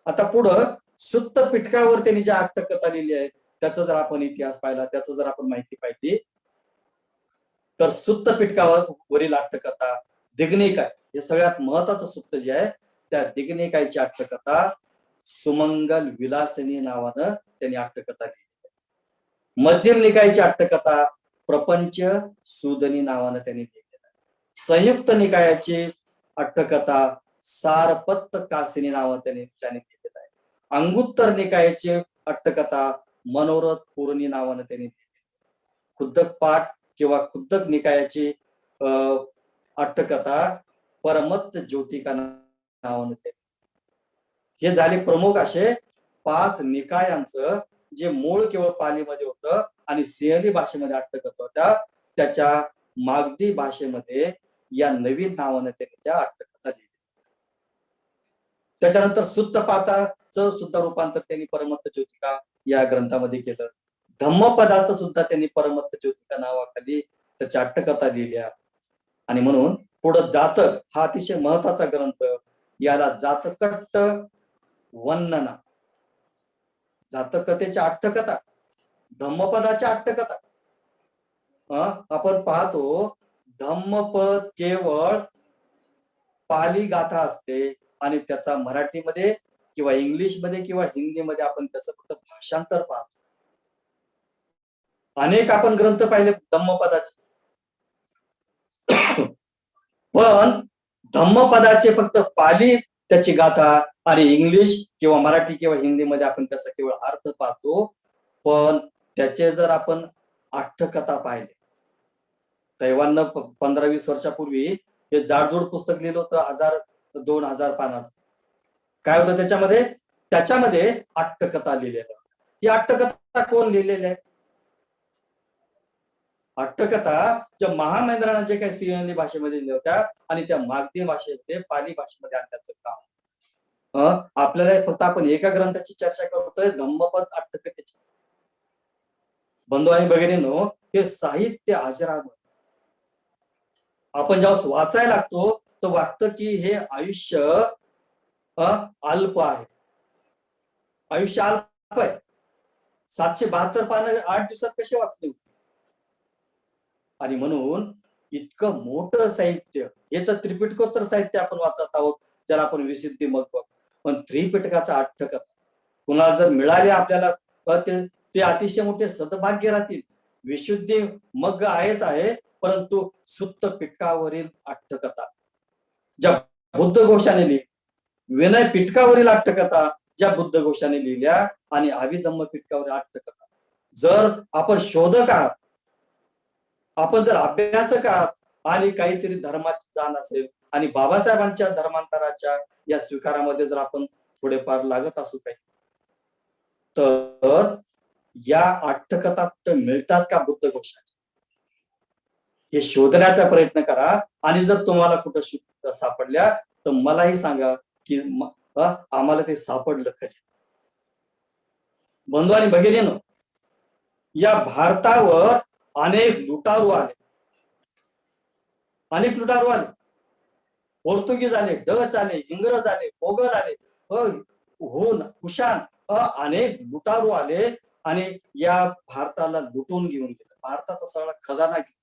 आता पुढं सुत्त पिटकावर त्यांनी ज्या अट्टकथा लिहिली आहेत त्याचा जर आपण इतिहास पाहिला, त्याचं जर आपण माहिती पाहिली तर सुत्त पिटकावर वरील अट्टकथा दिग्निकाय, हे सगळ्यात महत्वाचं सुत्त जे आहे त्या दिग्निकायची अट्टकथा सुमंगल विलासिनी नावानं त्यांनी अट्टकथा लिहिली. मध्यम निकायची अट्टकथा प्रपंच सुदनी नावानं त्यांनी लिहिलेलं आहे. संयुक्त निकायाची अट्टकथा सारपत्त कासिनी नावानं त्यांनी लिहिलेलं आहे. अंगुत्तर निकायाची अट्टकथा मनोरथ पूर्णी नावानं त्यांनी लिहिलेली. खुद्दक पाठ किंवा खुद्दक निकायाची अट्टकथा परमत्त ज्योतिका नावानं ते. हे झाले प्रमुख असे 5 निकायांचं जे मूळ केवळ पालीमध्ये होतं आणि सिंहली भाषेमध्ये अट्टकथा होत्या, त्याच्या मागधी भाषेमध्ये या नवीन नावानं त्यांनी त्या अट्टकथा लिहिली. त्याच्यानंतर सुत्तपाताचं सुद्धा रूपांतर त्यांनी परमत्त ज्योतिका या ग्रंथामध्ये केलं. धम्मपदाचं सुद्धा त्यांनी परमत्त ज्योतिका नावाखाली त्याच्या अट्टकथा लिहिल्या. आणि म्हणून पुढं जातक हा अतिशय महत्वाचा ग्रंथ, याला जातकट्ट वर्णना, जातकतेच्या अट्टकथा, धम्मपदाच्या अट्टकथा. आपण पाहतो धम्मपद केवळ पाली गाथा असते आणि त्याचा मराठीमध्ये किंवा इंग्लिशमध्ये किंवा हिंदीमध्ये आपण त्याचं फक्त भाषांतर पाहतो. अनेक आपण ग्रंथ पाहिले धम्मपदाचे, पण धम्मपदाचे फक्त पाली त्याची गाथा आणि इंग्लिश किंवा मराठी किंवा हिंदीमध्ये आपण त्याचा केवळ अर्थ पाहतो. पण त्याचे जर आपण अट्टकथा पाहिले, तैवाननं 15-20 वर्षापूर्वी हे जाडजूड पुस्तक लिहिलं होतं 1000-2000 पानाचं. काय होतं त्याच्यामध्ये अट्टकथा लिहिलेल्या. ही अट्टकथा कोण लिहिलेल्या आहेत? अट्टकथा ज्या महामेंद्रानं जे काही सिंहली भाषेमध्ये लिहिल्या होत्या आणि त्या मागधी भाषेमध्ये पाली भाषेमध्ये आणण्याचं काम. आपल्याला फक्त आपण एका ग्रंथाची चर्चा करतोय, धम्मपद अट्टकथेची. बंधू आणि भगिनींनो, हे साहित्य अजरामर. आपण जेव्हा वाचायला लागतो तर वाटतं की हे आयुष्य अल्प आहे, आयुष्य अल्प आहे. 772 पानं 8 दिवसात कसे वाचले होते? आणि म्हणून इतकं मोठं साहित्य, हे तर त्रिपिटकोत्तर साहित्य आपण वाचत आहोत, ज्याला आपण विशुद्धी मग, पण त्रिपिटकाचा अट्टकथा कुणाला जर मिळाले आपल्याला ते अतिशय मोठे सद्भाग्य राहतील. विशुद्धी मग आहेच आहे, परंतु सुत्त पिटकावरील अट्टकथा ज्या बुद्धघोषाने लिहिली, विनय पिटकावरील अट्टकथा ज्या बुद्धघोषाने लिहिल्या आणि अभिधम्म पिटकावरील अट्टकथा, जर आपण शोधक आहात, आपण जर अभ्यासक आहात आणि काहीतरी धर्माची जाण असेल आणि बाबासाहेबांच्या धर्मांतराच्या या स्वीकारामध्ये जर आपण थोडेफार लागत असू काही, तर या अट्टकथा कुठे मिळतात का बुद्धघोषाच्या? हे शोधण्याचा प्रयत्न करा आणि जर तुम्हाला कुठं सापडल्या तर मलाही सांगा की आम्हाला ते सापडलं कधी. बंधू आणि भगिनींनो, या भारतावर अनेक लुटारू आले, अनेक लुटारू आले. पोर्तुगीज आले, डच आले, इंग्रज आले, मोगल आले, हुन कुशाण, अनेक लुटारू आले आणि या भारताला लुटून घेऊन गेले. भारताचा सगळा खजाना घेऊन.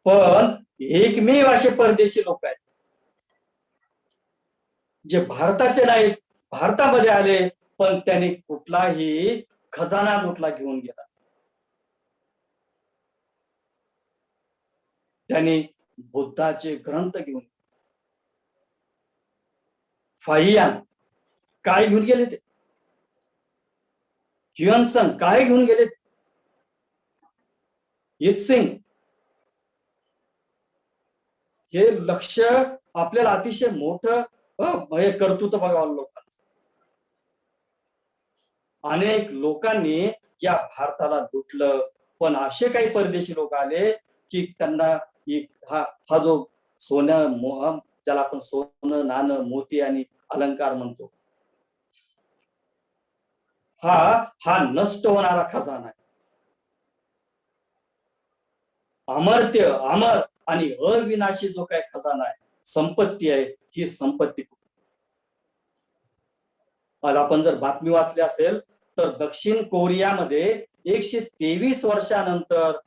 पण एकमेव असे परदेशी लोक आहेत जे भारताचे नाहीत, भारतामध्ये आले पण त्यांनी कुठलाही खजाना लुटला घेऊन गेला. त्यांनी बुद्धाचे ग्रंथ घेऊन, फाहियान काय घेऊन गेले ते, ह्युएनसन काय घेऊन गेले, सिंग हे लक्ष आपल्याला अतिशय मोठं कर्तृत्व बघावं लोकांचं. अनेक लोकांनी या भारताला लुटलं, पण असे काही परदेशी लोक आले की त्यांना हा जो सोनं, ज्याला आपण सोनं, नाणं, मोती आणि अलंकार म्हणतो, हा नष्ट होणारा खजाना आहे. अमर्त्य, अमर आणि अविनाशी जो काही खजाना आहे, संपत्ती आहे, ही संपत्ती. आज आपण जर बातमी वाचली असेल तर दक्षिण कोरियामध्ये 123 वर्षानंतर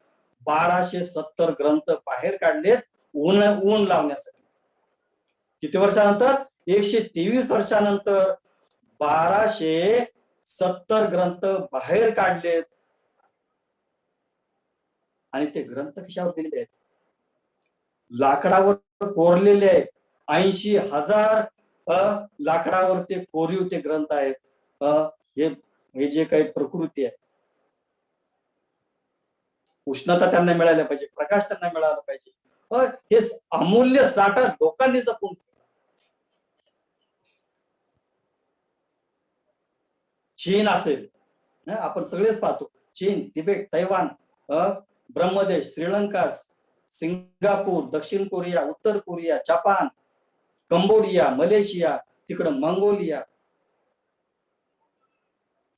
1270 ग्रंथ बाहेर काढलेत ऊन लावण्यासाठी. किती वर्षानंतर? 123 वर्षानंतर 1270 ग्रंथ बाहेर काढलेत. आणि ते ग्रंथ कशावर दिलेले आहेत? लाकडावर कोरलेले आहेत. 80,000 लाकडावर ते कोरीव ते ग्रंथ आहेत. हे जे काही प्रकृती आहे, उष्णता त्यांना मिळायला पाहिजे, प्रकाश त्यांना मिळाला पाहिजे, हे अमूल्य साठा लोकांनी जपून. चीन असेल, आपण सगळेच पाहतो, चीन, Tibet, Taiwan, Brahmadesh, Sri Lanka, Singapore, दक्षिण कोरिया, उत्तर कोरिया, जपान, कंबोडिया, मलेशिया, तिकडं मंगोलिया,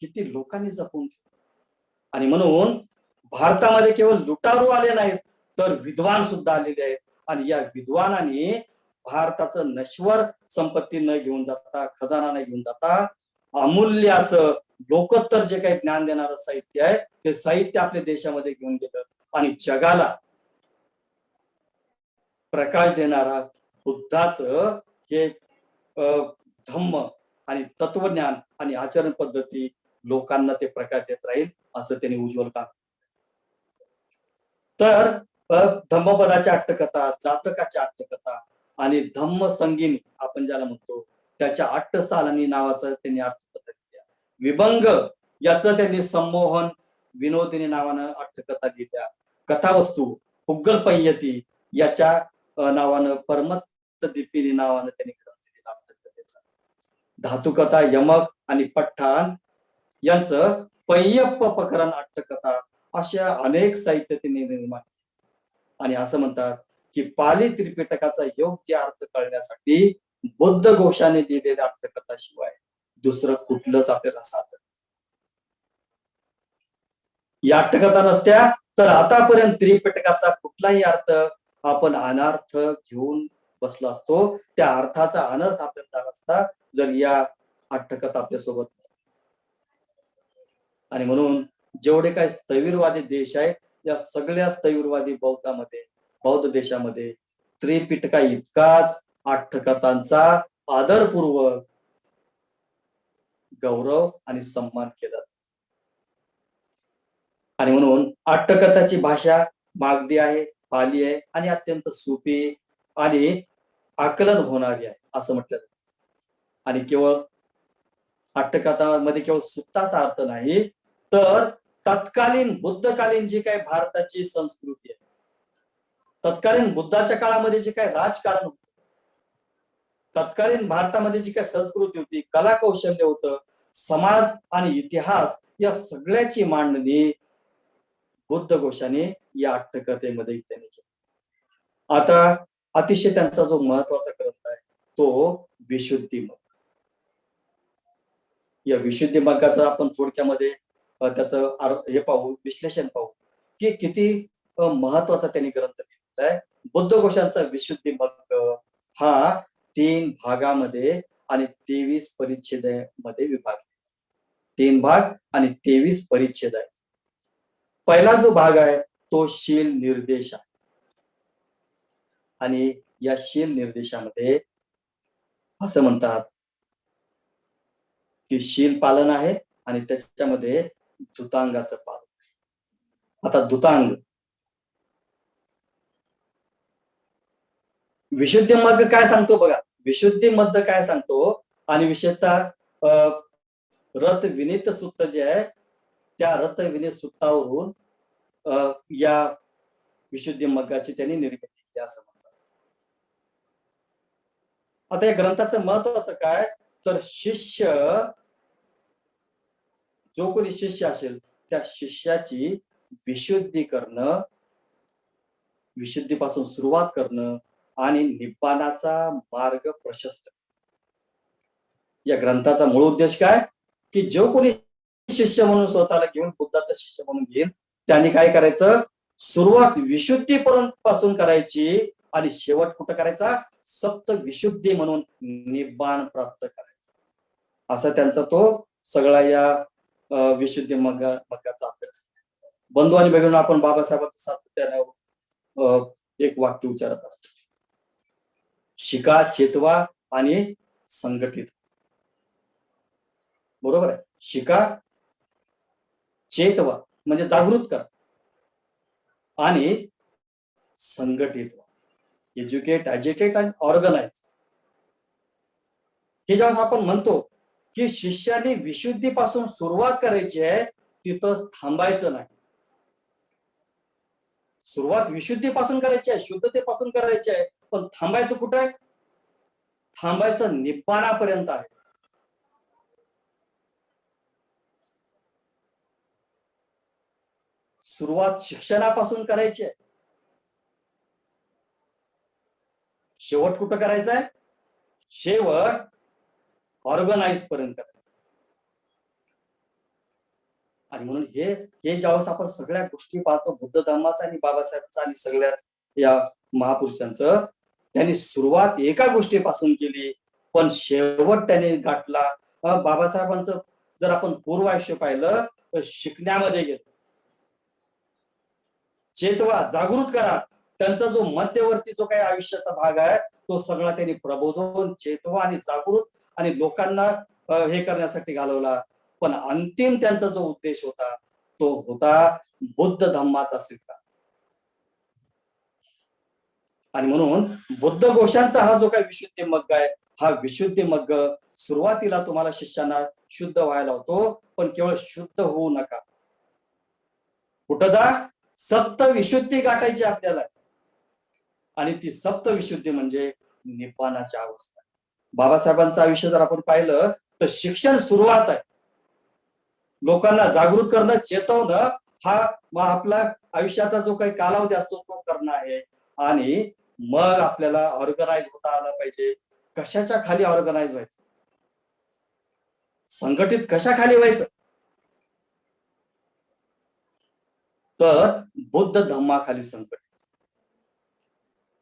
किती लोकांनी जपून. आणि म्हणून भारतामध्ये केवळ लुटारू आले नाहीत तर विद्वान सुद्धा आलेले आहेत. आणि या विद्वानांनी भारताचं नश्वर संपत्ती न घेऊन जाता, खजाना न घेऊन जाता, अमूल्य असं लोकोत्तर जे काही ज्ञान देणारं साहित्य आहे ते साहित्य आपल्या देशामध्ये घेऊन गेलं आणि जगाला प्रकाश देणारा बुद्धाचं हे धम्म आणि तत्वज्ञान आणि आचरण पद्धती लोकांना ते प्रकाश देत राहील असं त्यांनी उज्ज्वल काम. तर धम्मपदाच्या अट्टकथा, जातकाच्या अट्टकथा आणि धम्म संगीनी आपण ज्याला म्हणतो त्याच्या अट्टसालनी नावाचं त्यांनी अट्टकथा लिहिल्या. विभंग याचं त्यांनी संमोहन विनोदिनी नावानं अट्टकथा लिहिल्या. कथावस्तू पुग्गल पंयती याच्या नावानं परमत्त दीपिनी नावानं त्यांनी ग्रंथ लिहिला अट्टकथेचा. धातुकथा यमक आणि पठ्ठाण यांचं पय्यप्प प्रकरण अट्टकथा अशा अनेक साहित्य त्यांनी निर्माण. आणि असं म्हणतात की पाली त्रिपिटकाचा योग्य अर्थ कळण्यासाठी बुद्ध घोषाने दिलेल्या अट्टकथा शिवाय दुसरं कुठलंच आपल्याला साधन. या अट्टकथा नसत्या तर आतापर्यंत त्रिपिटकाचा कुठलाही अर्थ आपण अनर्थ घेऊन बसलो असतो. त्या अर्थाचा अनर्थ आपल्याला झाला असता जर या अट्टकथा आपल्यासोबत. आणि म्हणून जेवढे काही स्थैर्यवादी देश आहेत या सगळ्या स्थैर्यवादी बौद्ध देशामध्ये त्रिपिटका इतकाच अट्टकथांचा आदरपूर्वक गौरव आणि सन्मान केला. आणि म्हणून अट्टकथाची भाषा मागधी आहे, पाली आहे आणि अत्यंत सोपी आणि आकलन होणारी आहे असं म्हटलं. आणि केवळ अट्टकथामध्ये केवळ सुत्ताचा अर्थ नाही तर तत्कालीन बुद्धकालीन जी काही भारताची संस्कृती आहे, तत्कालीन बुद्धाच्या काळामध्ये जे काही राजकारण होतं, तत्कालीन भारतामध्ये जी काही संस्कृती होती, कला कौशल्य होतं, समाज आणि इतिहास या सगळ्याची मांडणी बुद्ध घोषाने या अट्टकथेमध्ये त्यांनी केलं. आता अतिशय त्यांचा जो महत्वाचा ग्रंथ आहे तो विशुद्धी मग. या विशुद्धी मार्गाचं आपण थोडक्यामध्ये त्याचं हे पाहू, विश्लेषण पाहू की किती महत्वाचा त्यांनी ग्रंथ लिहिलेला आहे. बुद्धघोषांचा विशुद्धी मार्ग हा 3 भागामध्ये आणि 23 परिच्छेदामध्ये विभागला. 3 भाग आणि 23 परिच्छेद आहेत. पहिला जो भाग आहे तो शील निर्देश आहे आणि या शील निर्देशामध्ये असं म्हणतात की शील पालन आहे आणि त्याच्यामध्ये धुतांगाचं पालन. आता धुतांग विशुद्धी मार्ग काय सांगतो बघा. विशुद्धी मध्य काय सांगतो आणि विशेषतः रथ विनीत सूक्त जे आहे त्या रथ विनीत सूक्तावरून या विशुद्धी मार्गाची त्यांनी निर्मिती केली असं म्हणतात. आता या ग्रंथाचं महत्वाचं काय तर शिष्य जो कोणी शिष्य असेल त्या शिष्याची विशुद्धी करणं, विशुद्धीपासून सुरुवात करणं आणि निब्बाणाचा मार्ग प्रशस्त. या ग्रंथाचा मूळ उद्देश काय की जो कोणी शिष्य म्हणून स्वतःला घेऊन बुद्धाचा शिष्य म्हणून घेईल त्यांनी काय करायचं, सुरुवात विशुद्धी पासून करायची आणि शेवट कुठं करायचा, सप्त विशुद्धी म्हणून निब्बाण प्राप्त करायचा. असा त्यांचा तो सगळा या विशुद्धी मार्गाचा अभ्यास. बंधू आणि भगिनींनो, आपण बाबासाहेबांचं सातत्यानं एक वाक्य उच्चारत असतो, शिका, चेतवा आणि संघटित. बरोबर आहे. शिका, चेतवा म्हणजे जागृत करा आणि संघटित व्हा. एज्युकेट, एज्युकेट आणि ऑर्गनाइज. हे जेव्हा आपण म्हणतो की शिष्याने विशुद्धीपासून सुरुवात करायची आहे तिथं थांबायचं नाही. सुरुवात विशुद्धीपासून करायची आहे, शुद्धतेपासून करायची आहे, पण थांबायचं कुठं आहे, थांबायचं निब्बाणापर्यंत आहे. सुरुवात शिक्षणापासून करायची आहे, शेवट कुठं करायचं आहे, शेवट ऑर्गनाइज पर्यंत करायचं. आणि म्हणून हे ज्यावेळेस आपण सगळ्या गोष्टी पाहतो बुद्ध धर्माचा आणि बाबासाहेबांचा आणि सगळ्या या महापुरुषांचं, त्यांनी सुरुवात एका गोष्टीपासून केली पण शेवट त्यांनी गाठला. बाबासाहेबांचं जर आपण पूर्व आयुष्य पाहिलं तर शिकण्यामध्ये गेलं. चेतवा, जागृत करा. त्यांचा जो मध्यवर्ती जो काही आयुष्याचा भाग आहे तो सगळा त्यांनी प्रबोधन, चेतवा आणि जागृत आणि लोकांना हे करण्यासाठी घालवला. पण अंतिम त्यांचा जो उद्देश होता तो होता बुद्ध धम्माचा स्वीकार. आणि म्हणून बुद्ध घोषांचा हा जो काही विशुद्धी मग्ग आहे हा विशुद्धी मग्ग सुरुवातीला तुम्हाला शिष्यांना शुद्ध व्हायला होतो, पण केवळ शुद्ध होऊ नका. कुठं जा, सप्त विशुद्धी गाठायची आपल्याला. आणि ती सप्त विशुद्धी म्हणजे निब्बाणाची अवस्था. बाबासाहेबांचं आयुष्य जर आपण पाहिलं तर शिक्षण सुरुवात आहे, लोकांना जागृत करणं, चेतवणं हा आपला आयुष्याचा जो काही कालावधी असतो तो करणं आहे. आणि मग आपल्याला ऑर्गनाइज होता आलं पाहिजे. कशाच्या खाली ऑर्गनाइज व्हायचं, संघटित कशाखाली व्हायचं, तर बुद्ध धम्माखाली संघटित.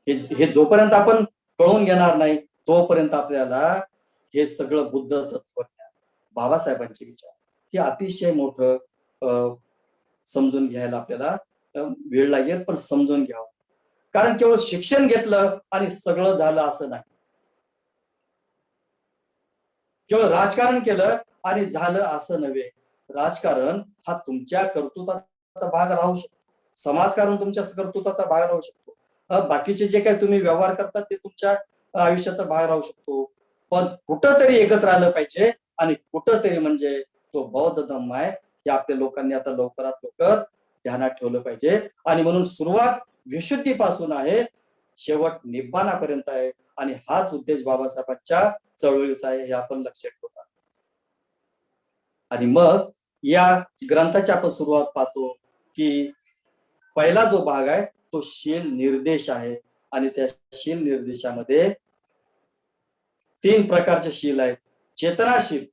हे जोपर्यंत आपण कळून घेणार नाही तोपर्यंत आपल्याला हे सगळं बुद्ध तत्वज्ञान, बाबासाहेबांचे विचार हे अतिशय मोठं समजून घ्यायला आपल्याला वेळ लागेल, पण समजून घ्यावं. कारण केवळ शिक्षण घेतलं आणि सगळं झालं असं नाही. केवळ राजकारण केलं आणि झालं असं नव्हे. राजकारण हा तुमच्या कर्तृत्वाचा भाग राहू शकतो, समाजकारण तुमच्या कर्तृत्वाचा भाग राहू शकतो, बाकीचे जे काही तुम्ही व्यवहार करतात ते तुमच्या आयुष्याचा भाग राहू शकतो. पण कुठंतरी एकत्र आलं पाहिजे आणि कुठंतरी म्हणजे तो बौद्ध धम्म आहे हे आपल्या लोकांनी आता लवकरात लवकर ध्यानात ठेवलं पाहिजे. आणि म्हणून सुरुवात विशुद्धीपासून आहे, शेवट निब्बाणापर्यंत आहे. आणि हाच उद्देश बाबासाहेबांच्या चळवळीचा आहे हे आपण लक्षात ठेवतात. आणि मग या ग्रंथाची आपण सुरुवात पाहतो की पहिला जो भाग आहे तो शील निर्देश आहे आणि त्या शील निर्देशामध्ये 3 प्रकारचे शील आहेत. चेतनाशील.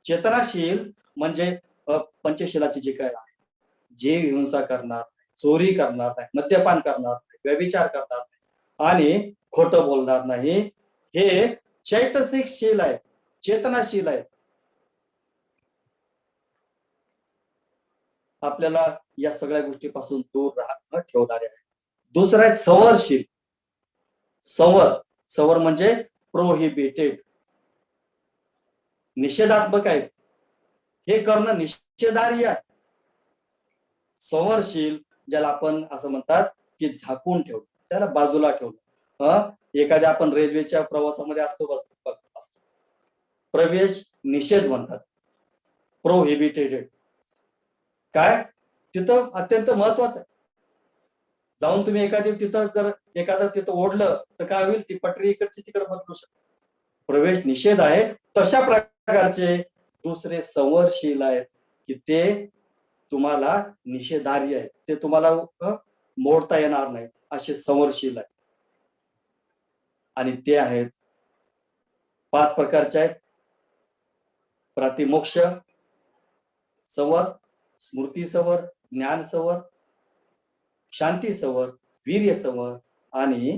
चेतनाशील म्हणजे पंचशीलाची जे काय आहे, जे हिंसा करणार, चोरी करणार नाही, मद्यपान करणार नाही, व्यभिचार करणार नाही आणि खोटं बोलणार नाही, हे चैतसिक शील आहे, चेतनाशील आहे. आपल्याला या सगळ्या गोष्टीपासून दूर राहणं ठेवणारे आहे. दुसरं आहे संवरशील. संवर, संवर म्हणजे प्रोहिबिटेड, निषेधात्मक आहे, हे करणं निषेधार्ह आहे. संवरशील ज्याला आपण असं म्हणतात की झाकून ठेवलं, त्याला बाजूला ठेवलं. एखाद्या आपण रेल्वेच्या प्रवासामध्ये असतो, प्रवेश निषेध म्हणतात, प्रोहिबिटेड. काय तिथं अत्यंत महत्वाचं आहे. जाऊन तुम्ही एखादी तिथं जर एखादं तिथं ओढलं तर काय होईल, ती पटरी इकडची तिकडे बदलू शकते. प्रवेश निषेध आहे. तशा प्रकारचे दुसरे संवरशील आहेत की ते तुम्हाला निषेधार्ह आहे, ते तुम्हाला मोडता येणार नाही, असे संवरशील आहे. आणि ते आहेत 5 प्रकारचे आहेत. प्रतिमोक्ष संवर, स्मृती संवर, ज्ञान संवर, शांती संवर, वीर्य संवर आणि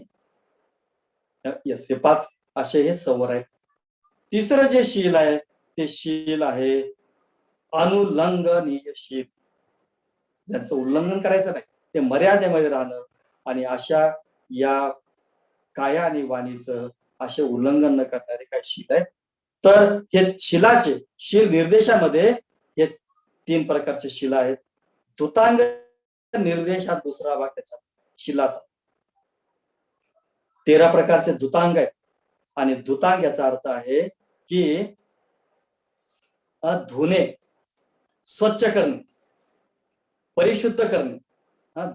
यस, हे 5 असे हे संवर आहेत. तिसरं जे शील आहे ते शील आहे अनुल्लंघनीय शील. ज्यांचं उल्लंघन करायचं नाही, ते मर्यादेमध्ये राहणं आणि अशा या काया आणि वाणीचं असे उल्लंघन न करणारे काही शील आहेत. तर हे शीलाचे शील निर्देशामध्ये हे 3 प्रकारचे शील आहेत. धुतांग निर्देश हा दुसरा भाग त्याचा शीलाचा. 13 प्रकारचे धुतांग आहेत आणि धुतांग याचा अर्थ आहे की धुणे, स्वच्छ करणे, परिशुद्ध करणे.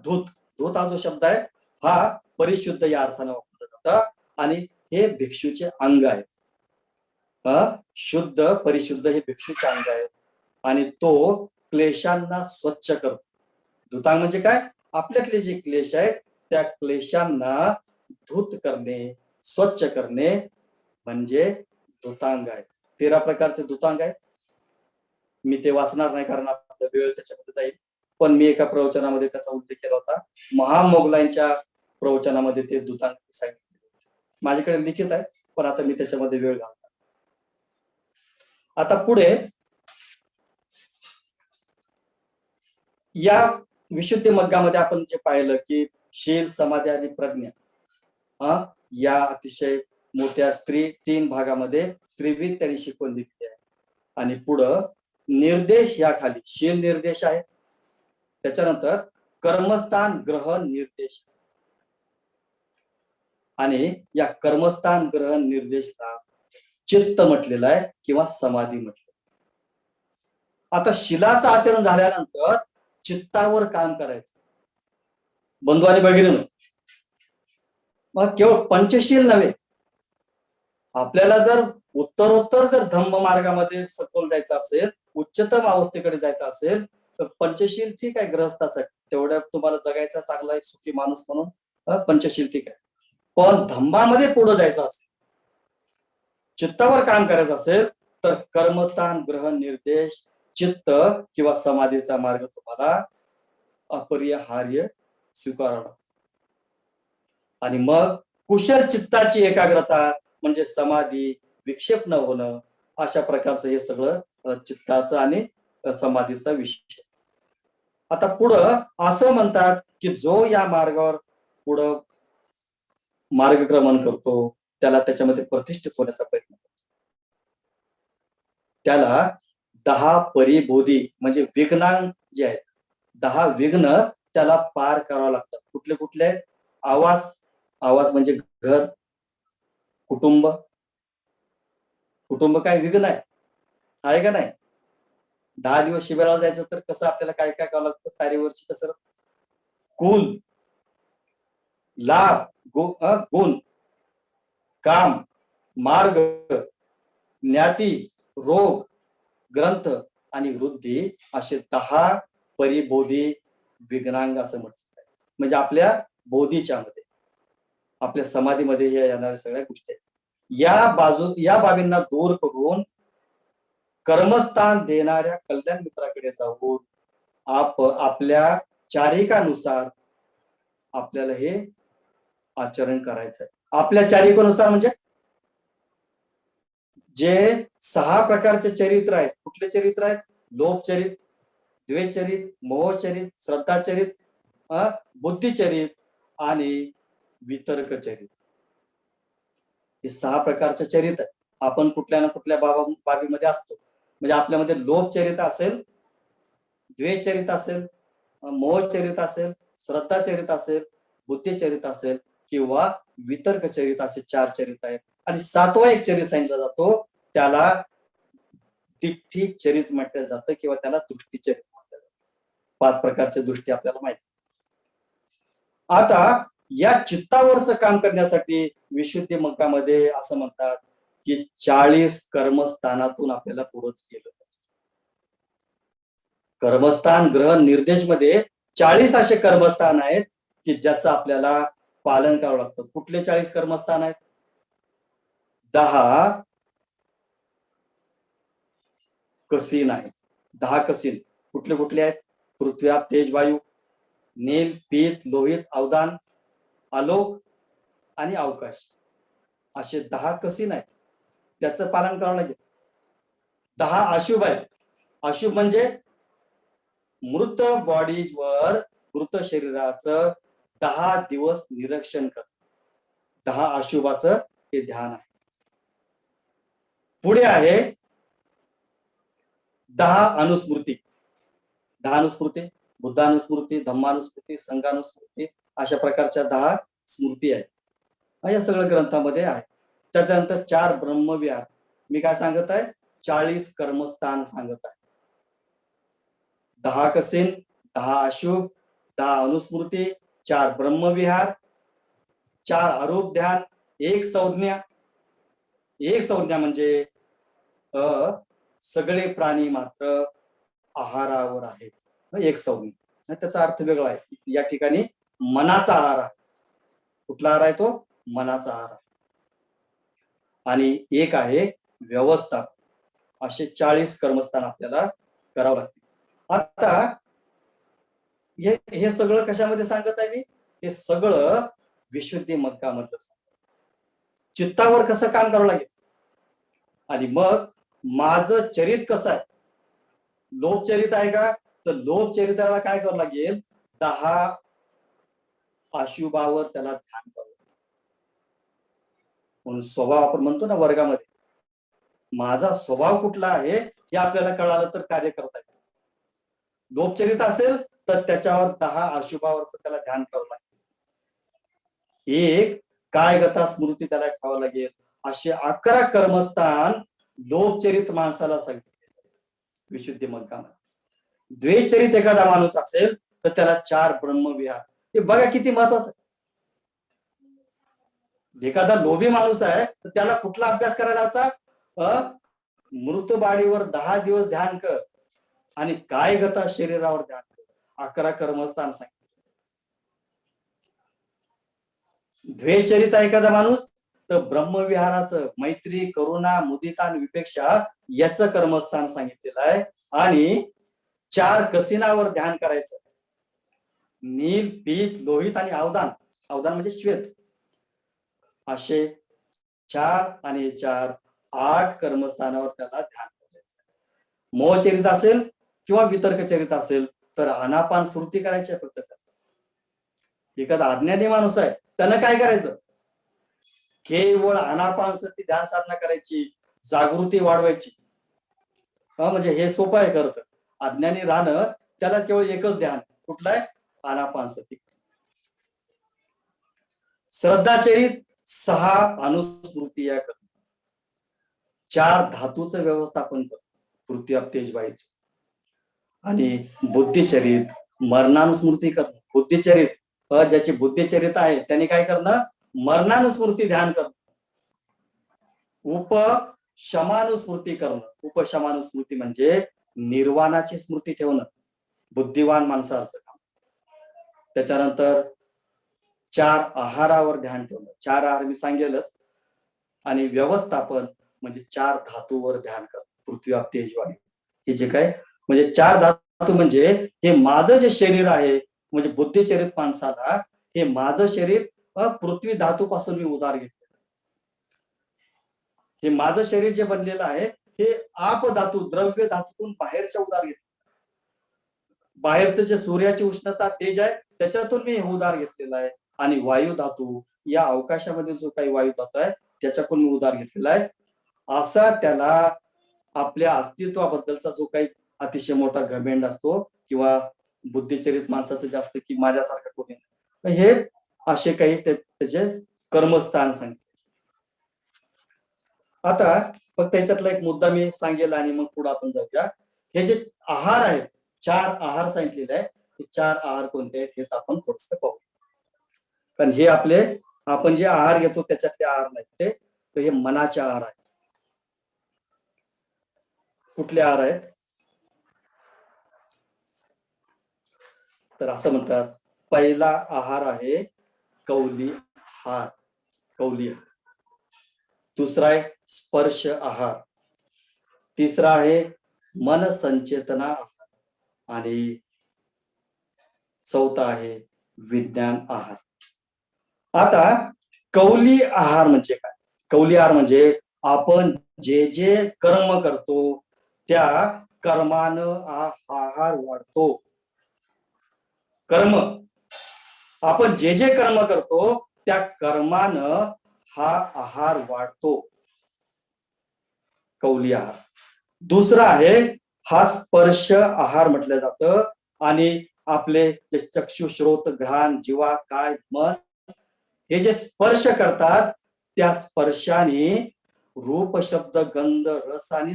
धूत, धूत हा जो शब्द आहे हा परिशुद्ध या अर्थाने वापरला जातो आणि हे भिक्षूचे अंग आहे. शुद्ध परिशुद्ध हे भिक्षूचे अंग आहे आणि तो क्लेशांना स्वच्छ करतो. धुतांग म्हणजे काय, आपल्यातले जे क्लेश आहेत त्या क्लेशांना धूत करणे, स्वच्छ करणे म्हणजे धुतांग आहे. 13 प्रकारचे धुतांग आहेत. मी ते वाचणार नाही कारण आपला वेळ त्याच्यामध्ये जाईल, पण मी एका प्रवचनामध्ये त्याचा उल्लेख केला होता. महामोगलांच्या प्रवचनामध्ये ते धुतांग सांगितले. माझ्याकडे लिखित आहे पण आता मी त्याच्यामध्ये वेळ घालतो. आता पुढे या विशुद्धी मग्गामध्ये आपण जे पाहिलं की शील, समाधी आणि प्रज्ञा या अतिशय मोठ्या 3 भागामध्ये त्रिविध त्यांनी शिकवण दिली आहे. आणि पुढं निर्देश या खाली शील निर्देश आहे, त्याच्यानंतर कर्मस्थान ग्रहण निर्देश आणि या कर्मस्थान ग्रहण निर्देशला चित्त म्हटलेलं आहे किंवा समाधी म्हटलेलं. आता शीलाचं आचरण झाल्यानंतर चित्तावर काम करायचं. बंधू आणि भगिनींनो, मग केवळ पंचशील नव्हे, आपल्याला जर उत्तरोत्तर जर धम्म मार्गामध्ये सखोल जायचं असेल, उच्चतम अवस्थेकडे जायचं असेल तर पंचशील ठीक आहे गृहस्थासाठी, तेवढ्या तुम्हाला जगायचा चांगला एक सुखी माणूस म्हणून पंचशील ठीक आहे. पण धम्मामध्ये पुढे जायचं असेल, चित्तावर काम करायचं असेल तर कर्मस्थान ग्रहण निर्देश, चित्त किंवा समाधीचा मार्ग तुम्हाला अपरिहार्य स्वीकारावा. आणि मग कुशल चित्ताची एकाग्रता म्हणजे समाधी, विक्षेप न होणं, अशा प्रकारचं हे सगळं चित्ताचं आणि समाधीचा विषय. आता पुढं असं म्हणतात की जो या मार्गावर पुढं मार्गक्रमण करतो त्याला त्याच्यामध्ये प्रतिष्ठित होण्याचा प्रयत्न करतो. त्याला 10 परिबोधी म्हणजे विघ्न जे आहेत, 10 विघ्न त्याला पार करावं लागतात. कुठले कुठले आहेत? आवाज म्हणजे घर, कुटुंब. कुटुंब काय विघ्न आहे का नाही? 10 दिवस शिबिराला जायचं तर कसं आपल्याला काय काय करावं लागतं, तारीवरची कसं. कुल, लाभ, गुण, काम, मार्ग, ज्ञाती, रोग, ग्रंथ आणि वृद्धी असे 10 परिबोधी विघ्नांग असं म्हटलं आहे. म्हणजे आपल्या बोधीच्या मध्ये, आपल्या समाधीमध्ये या येणाऱ्या सगळ्या गोष्टी आहेत. या बाबींना दूर करून कर्मस्थान देणाऱ्या कल्याण मित्राकडे जाऊन आपल्या चारिकानुसार आपल्याला हे आचरण करायचंय. आपल्या चारिकानुसार म्हणजे जे 6 प्रकारचे चरित्र आहेत. कुठले चरित्र आहेत? लोभचरित, द्वेषचरित, मोहचरित, श्रद्धाचरित, बुद्धिचरित आणि वितर्कचरित. हे 6 प्रकारचे चरित्र आहेत. आपण कुठल्या ना कुठल्या बाबीमध्ये असतो. म्हणजे आपल्यामध्ये लोभचरित असेल, द्वेषचरित असेल, मोहचरित असेल, श्रद्धाचरित असेल, बुद्धिचरित असेल किंवा वितर्कचरित असे 4 चरित्र आहेत. आणि 7वा एक चरित्र सांगितलं जातो, त्याला दिठ्ठी चरित म्हटलं जातं किंवा त्याला दृष्टीचरित म्हटलं जातं. 5 प्रकारच्या दृष्टी आपल्याला माहिती. आता या चित्तावरचं काम करण्यासाठी विशुद्धी मग्गामध्ये असं म्हणतात की 40 कर्मस्थानातून आपल्याला पुढंच केलं पाहिजे. कर्मस्थान ग्रह निर्देश मध्ये 40 असे कर्मस्थान आहेत की ज्याचं आपल्याला पालन करावं लागतं. कुठले 40 कर्मस्थान आहेत? 10 कसीन आहेत. 10 कसीन कुठले कुठले आहेत? पृथ्वी, तेज, वायू, नील, पीत, लोहित, अवदान, आलोक आणि अवकाश असे 10 कसीन आहेत. त्याचं पालन करावं लागेल. 10 अशुभ आहेत. अशुभ म्हणजे मृत बॉडीवर, मृत शरीराचं 10 दिवस निरीक्षण कर. 10 अशुभाचं हे ध्यान आहे. पुढे आहे 10 अनुस्मृती. 10 अनुस्मृती, बुद्धानुस्मृती, धम्मानुस्मृती, संघानुस्मृती अशा प्रकारच्या 10 स्मृती आहेत. या सगळ्या ग्रंथामध्ये आहे. त्याच्यानंतर 4 ब्रह्मविहार. मी काय सांगत आहे? 40 कर्मस्थान सांगत आहे. 10 कसीन, 10 अशुभ, 10 अनुस्मृती, 4 ब्रह्मविहार, 4 अरूप ध्यान, 1 संज्ञा. 1 संज्ञा म्हणजे सगळे प्राणी मात्र आहारावर आहेत. 1 संज्ञा त्याचा अर्थ वेगळा आहे. या ठिकाणी मनाचा आहार आहे. कुठला आहार आहे तो? मनाचा आहार आहे. आणि 1 आहे व्यवस्था. असे 40 कर्मस्थान आपल्याला करावं लागते. आता हे सगळं कशामध्ये सांगत आहे मी? हे सगळं विशुद्धी मग्गामधलं चित्तावर कसं काम करावं लागेल. आणि मग माझं चरित कसं आहे? लोभचरित आहे का? तर लोभचरित्राला काय करावं लागेल? 10 अशुभावर त्याला ध्यान करावं. म्हणून स्वभाव आपण म्हणतो ना वर्गामध्ये, माझा स्वभाव कुठला आहे हे आपल्याला कळालं तर कार्य करता येईल. लोभचरित असेल तर त्याच्यावर 10 अशुभावरच त्याला ध्यान करावं लागेल. 1 कायगता स्मृती त्याला ठेवावं लागेल. असे 11 कर्मस्थान लोभचरित माणसाला सांगितले विशुद्धी मग्गामध्ये. द्वेषचरित एखादा माणूस असेल तर त्याला 4 ब्रह्मविहार. हे बघा किती महत्वाचं आहे. एखादा लोभी माणूस आहे तर त्याला कुठला अभ्यास करायला लावायचा? मृत बाडीवर 10 दिवस ध्यान कर आणि कायगता शरीरावर ध्यान कर. 11 कर्मस्थान सांगितले. द्वेषचरित एखादा माणूस तर ब्रह्मविहाराचं मैत्री, करुणा, मुदिता आणि विपेक्षा याचं कर्मस्थान सांगितलेलं आहे. आणि 4 कसिनावर ध्यान करायचं. नील, पीत, लोहित आणि अवदान. अवदान म्हणजे श्वेत. असे 4 आणि 4 8 कर्मस्थानावर त्याला ध्यान करायचं. मोहचरित असेल किंवा वितर्कचरित असेल तर आनापान स्मृती करायची आहे फक्त. एखादा अज्ञानी माणूस आहे त्यानं काय करायचं? केवळ आनापान सती ध्यान साधना करायची, जागृती वाढवायची. म्हणजे हे सोपं आहे खरं तर. अज्ञानी राहणं त्याला केवळ एकच ध्यान. कुठलं आहे? आनापान सती. श्रद्धाचरित 6 अनुस्मृती या 4 धातूचं व्यवस्थापन कर. पृथ्वी, तेज, वायूचं. आणि बुद्धिचरित मरणानुस्मृती करणं. बुद्धिचरित ज्याची बुद्धिचरित आहे त्यांनी काय करणं? मरणानुस्मृती ध्यान करणं. उपशमानुस्मृती करणं. उपशमानुस्मृती म्हणजे निर्वाणाची स्मृती ठेवणं. बुद्धिवान माणसाचं काम. त्याच्यानंतर 4 आहारावर ध्यान ठेवणं. 4 आहार मी सांगेलच. आणि व्यवस्थापन म्हणजे 4 धातूवर ध्यान करणं. पृथ्वी, आप, तेज, वायू हे जे काय म्हणजे 4 धातू म्हणजे हे माझं जे शरीर आहे, म्हणजे बुद्धिचरित माणसाला हे माझं शरीर पृथ्वी धातूपासून मी उधार घेतलं. हे माझं शरीर जे बनलेलं आहे हे आप धातू, द्रव्य धातूतून बाहेरच्या उधार घेतलं. बाहेरचं जे सूर्याची उष्णता, तेज आहे त्याच्यातून मी हे उधार घेतलेला आहे. आणि वायू धातू, या अवकाशामध्ये जो काही वायू धातू आहे त्याच्याकडून मी उधार घेतलेला आहे. असा त्याला आपल्या अस्तित्वाबद्दलचा जो काही अतिशय मोठा घमेंड असतो, किंवा बुद्धिचरित माणसाचं जास्त की माझ्यासारखं कोणी नाही, हे असे काही त्याचे कर्मस्थान सांगते. आता फक्त त्याच्यातला एक मुद्दा मी सांगेल आणि मग पुढे आपण जाऊया. हे जे आहार आहेत, 4 आहार सांगितलेले आहेत, हे 4 आहार कोणते आहेत हेच आपण थोडस पाहू. कारण हे आपले आपण जे आहार घेतो त्याच्यातले आहार नाहीत ते, तर हे मनाचे आहार आहेत. कुठले आहार आहेत? तर असं म्हणतात, पहिला आहार आहे कौली आहार, कौली आहार. दुसरा आहे स्पर्श आहार. तिसरा आहे मन संचेतना आहार. आणि चौथा आहे विज्ञान आहार. आता कौली आहार म्हणजे काय? कौली आहार म्हणजे आपण जे जे कर्म करतो त्या कर्मानं आहार वाढतो. कर्म, आपण जे जे कर्म करतो त्या कर्मानं हा आहार वाढतो, कौली आहार. दुसरा आहे हा स्पर्श आहार म्हटलं जातं. आणि आपले जे चक्षु, श्रोत, घ्राण, जिवा, काय, मन हे जे स्पर्श करतात त्या स्पर्शाने रूप, शब्द, गंध, रस आणि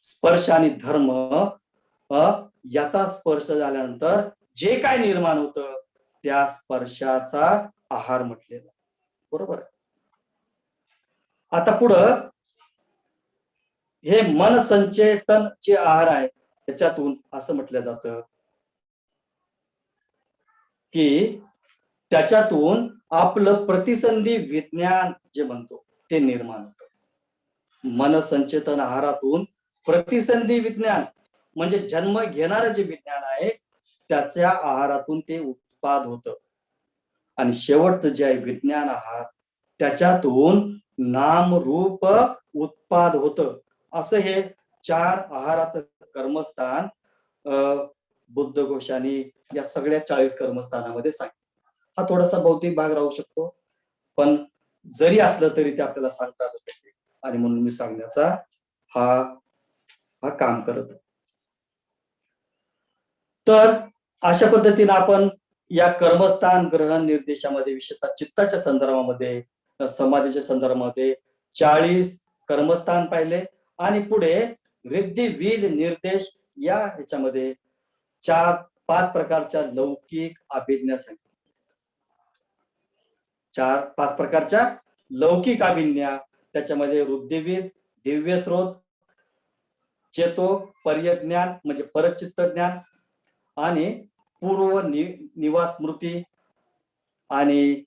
स्पर्श आणि धर्म याचा स्पर्श झाल्यानंतर जे काय निर्माण होतं त्या स्पर्शाचा आहार म्हटलेला, बरोबर. आता पुढं हे मन संचेतन जे आहार आहे त्याच्यातून असं म्हटलं जातं की त्याच्यातून आपलं प्रतिसंधी विज्ञान जे म्हणतो ते निर्माण होतं. मन संचेतन आहारातून प्रतिसंधी विज्ञान म्हणजे जन्म घेणारं जे विज्ञान आहे त्याच्या आहारातून ते उत्पाद होतं. आणि शेवटचं जे आहे विज्ञान आहार, त्याच्यातून नाम रूप उत्पाद होतं. असं हे 4 आहाराचं कर्मस्थान बुद्ध घोषाने या सगळ्या 40 कर्मस्थानामध्ये सांगितलं. हा थोडासा भौतिक भाग राहू शकतो, पण जरी असलं तरी ते आपल्याला सांगता आलं पाहिजे आणि म्हणून मी सांगण्याचा हा काम करत. तर अशा पद्धतीने आपण या कर्मस्थान ग्रहण निर्देशामध्ये, विशेषतः चित्ताच्या संदर्भामध्ये, समाधीच्या संदर्भामध्ये 40 कर्मस्थान पाहिले. आणि पुढे रिद्धी, विध, निर्देश या ह्याच्यामध्ये 4-5 प्रकारच्या लौकिक अभिज्ञा सांगितल्या. 4-5 प्रकारच्या लौकिक अभिज्ञा, त्याच्यामध्ये रुद्धिविद, दिव्य स्रोत, चेतो पर्यज्ञान म्हणजे परचित्त ज्ञान, आणि पूर्व निवास स्मृती, आणि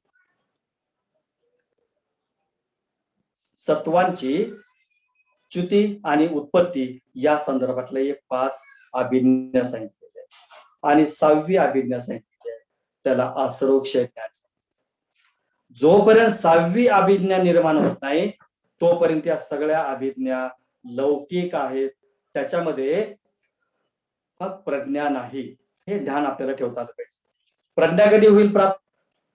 सत्वांची च्युती आणि उत्पत्ती या संदर्भातले हे 5 अभिज्ञा सांगितलेले आहेत. आणि 6वी अभिज्ञा सांगितलेली आहे, त्याला आसरोक्ष ज्ञान. जोपर्यंत 6वी अभिज्ञा निर्माण होत नाही तोपर्यंत या सगळ्या अभिज्ञा लौकिक आहेत, त्याच्यामध्ये प्रज्ञा नाही. हे ध्यान आपल्याला ठेवता आलं पाहिजे. प्रज्ञा कधी होईल प्राप्त?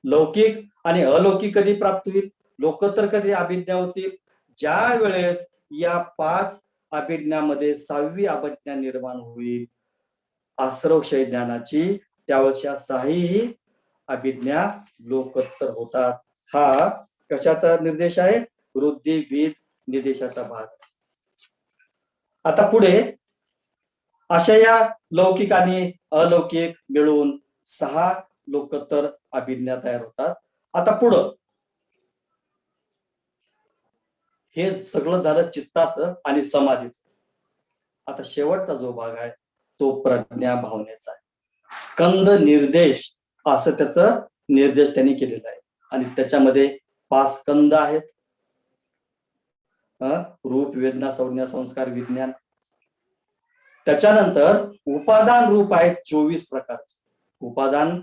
लौकिक आणि अलौकिक कधी प्राप्त होईल? लोकोत्तर कधी अभिज्ञा होतील? ज्या वेळेस या 5 अभिज्ञामध्ये 6वी अभिज्ञा निर्माण होईल आसरोक्ष ज्ञानाची, त्यावेळेस या 6ही अभिज्ञा लोकोत्तर होतात. हा कशाचा निर्देश आहे? वृद्धी विध निर्देशाचा भाग. आता पुढे अशा या लौकिक आणि अलौकिक मिळून 6 लोकोत्तर अभिज्ञा तयार होतात. आता पुढं हे सगळं झालं चित्ताचं आणि समाधीचं. आता शेवटचा जो भाग आहे तो प्रज्ञा भावनेचा आहे. स्कंद निर्देश असं त्याचं निर्देश त्यांनी केलेला आहे. आणि त्याच्यामध्ये 5 स्कंद आहेत. रूप, वेदना, संज्ञा, संस्कार, विज्ञान. त्याच्यानंतर उपादान रूप आहेत 24 प्रकारचे. उपादान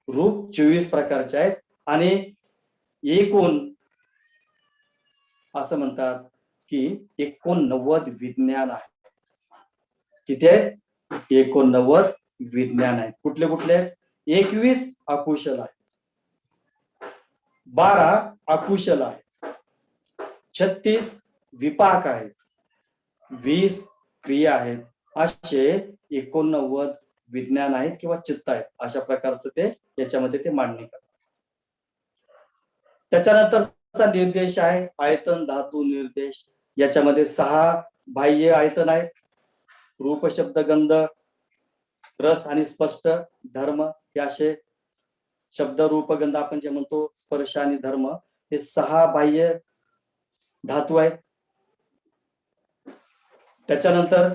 रूप 24 प्रकारचे आहेत आणि एकूण असं म्हणतात की 89 विज्ञान आहे. किती आहेत? 89 विज्ञान आहेत. कुठले कुठले आहेत? 21 अकुशल आहेत, 12 अकुशल आहेत, 36 विपाक आहेत, 20 क्रिया आहेत. असे 89 विज्ञान आहेत किंवा चित्त आहेत. अशा प्रकारचं ते याच्यामध्ये ते मांडणी करतात. त्याच्यानंतरचा निर्देश आहे आयतन धातू निर्देश. याच्यामध्ये 6 बाह्य आयतन आहेत. रूप, शब्द, गंध, रस आणि स्पष्ट धर्म हे असे शब्द, रूप, गंध आपण जे म्हणतो, स्पर्श आणि धर्म, हे 6 बाह्य धातू आहेत. त्याच्यानंतर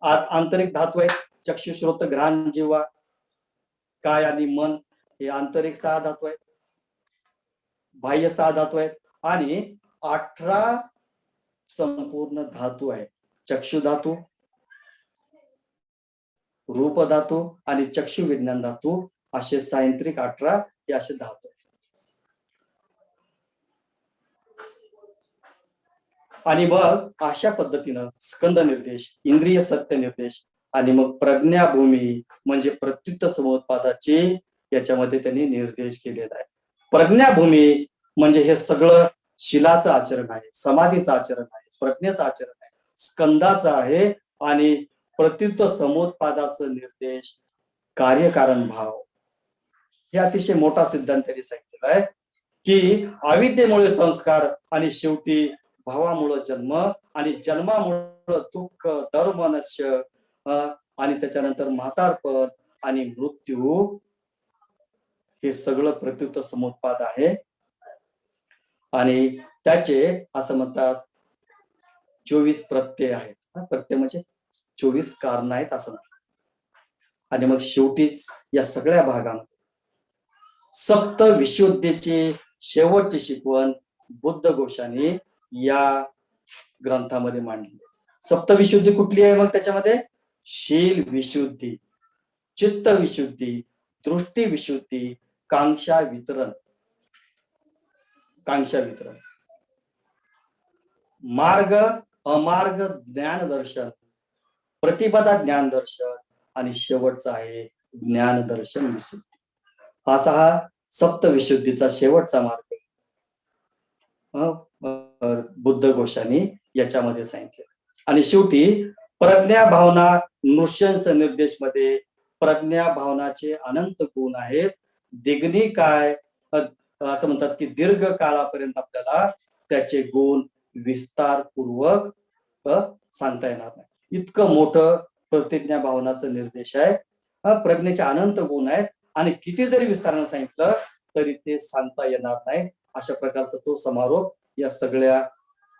आंतरिक धातू आहेत. चक्षु, श्रोत, घ्राण, जिव्हा, काय आणि मन हे आंतरिक 6 धातू आहेत. बाह्य 6 धातू आहेत आणि 18 संपूर्ण धातू आहेत. चक्षु धातू, रूप धातू आणि चक्षु विज्ञान धातू असे सायंत्रिक 18 हे असे धातू आहेत. आणि मग अशा पद्धतीनं स्कंद निर्देश, इंद्रिय सत्य निर्देश आणि मग प्रज्ञाभूमी म्हणजे प्रत्युत्तर समुत्पादाचे याच्यामध्ये त्यांनी निर्देश केलेला आहे. प्रज्ञाभूमी म्हणजे हे सगळं शिलाचं आचरण आहे, समाधीचं आचरण आहे, प्रज्ञेचं आचरण आहे, स्कंदाचं आहे आणि प्रत्युत्तर समुत्पादाचं निर्देश, कार्यकारण भाव. हे अतिशय मोठा सिद्धांत त्यांनी सांगितलेला आहे की अविद्येमुळे संस्कार आणि शेवटी भावामुळे जन्म आणि जन्मामुळे दुःख, धर्म नश्य आणि त्याच्यानंतर म्हातारपण आणि मृत्यू हे सगळं प्रत्युत्तर समुत्पाद आहे. आणि त्याचे असं म्हणतात 24 प्रत्यय आहेत. प्रत्यय म्हणजे 24 कारण आहेत असं म्हणतात. आणि मग शेवटी या सगळ्या भागामध्ये सप्त विशुद्धीची शेवटची शिकवण बुद्ध घोषाने या ग्रंथामध्ये मांडली. सप्तविशुद्धी कुठली आहे? मग त्याच्यामध्ये शील विशुद्धी, चित्त विशुद्धी, दृष्टी विशुद्धी, कांक्षा वितरण, मार्ग अमार्ग ज्ञान दर्शन, प्रतिपदा ज्ञान दर्शन आणि शेवटचा आहे ज्ञान दर्शन विशुद्धी. असा हा सप्तविशुद्धीचा शेवटचा मार्ग बुद्ध घोषाने याच्यामध्ये सांगितले. आणि शेवटी प्रज्ञा भावना नृशंस निर्देश मध्ये प्रज्ञा भावनाचे अनंत गुण आहेत. दिग्नी काय असं म्हणतात की दीर्घ काळापर्यंत आपल्याला त्याचे गुण विस्तारपूर्वक सांगता येणार नाही. इतकं मोठं प्रतिज्ञा भावनाचं निर्देश आहे. प्रज्ञेचे अनंत गुण आहेत आणि किती जरी विस्ताराने सांगितलं तरी ते सांगता येणार नाही. अशा प्रकारचा तो समारोप या सगळ्या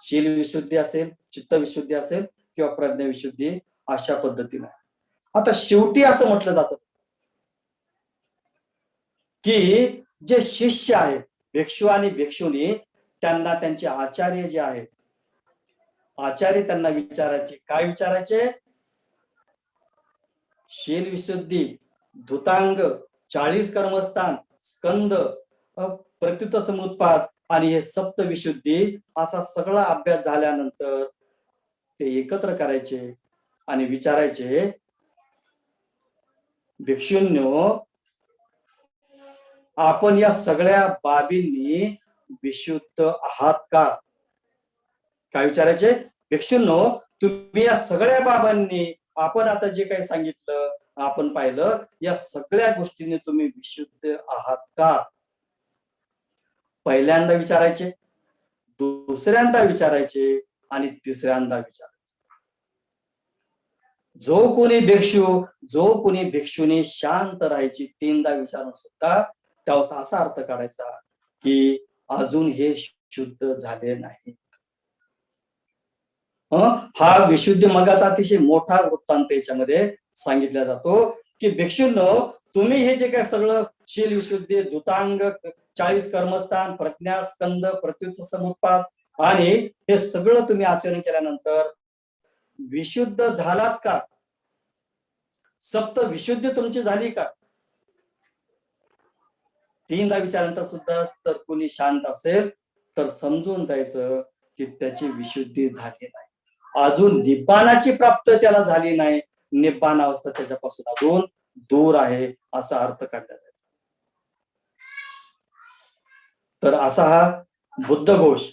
शील विशुद्धी असेल, चित्त विशुद्धी असेल किंवा प्रज्ञा विशुद्धी अशा पद्धतीने. आता शेवटी असं म्हटलं जातं की जे शिष्य आहेत, भिक्षू आणि भिक्षुणी, त्यांना त्यांचे आचार्य जे आहेत, आचार्य त्यांना विचारायचे. काय विचारायचे? शील विशुद्धी, धुतांग, 40 कर्मस्थान, स्कंद, प्रत्युत्तर समुत्पाद आणि हे सप्त विशुद्धी असा सगळा अभ्यास झाल्यानंतर ते एकत्र करायचे आणि विचारायचे, भिक्षूंनो, आपण या सगळ्या बाबींनी विशुद्ध आहात का? काय विचारायचे? भिक्षूंनो, तुम्ही या सगळ्या बाबांनी, आपण आता जे काही सांगितलं, आपण पाहिलं, या सगळ्या गोष्टींनी तुम्ही विशुद्ध आहात का? पहिल्यांदा विचारायचे, दुसऱ्यांदा विचारायचे आणि तिसऱ्यांदा विचारायचे. जो कोणी भिक्षुनी शांत राहायची 3दा विचारून सुद्धा त्याचा असा अर्थ काढायचा की अजून हे शुद्ध झाले नाही. हा विशुद्धी मगाचा अतिशय मोठा वृत्तांत याच्यामध्ये सांगितला जातो की भिक्षूंनो, तुम्ही हे जे काय सगळं शील विशुद्धी, धुतांग, 40 कर्मस्थान, प्रज्ञा, स्कंद, प्रत्युत्थ समुत्पाद आणि हे सगळं तुम्ही आचरण केल्यानंतर विशुद्ध झालात का? सप्त विशुद्धी तुमची झाली का? तीनदा विचारल्यानंतर सुद्धा जर कोणी शांत असेल तर समजून जायचं की त्याची विशुद्धी झाली नाही, अजून निब्बाणाची प्राप्त त्याला झाली नाही, निब्बाण अवस्था त्याच्यापासून अजून दूर आहे असा अर्थ काढला जायचा. तर असा हा बुद्धघोष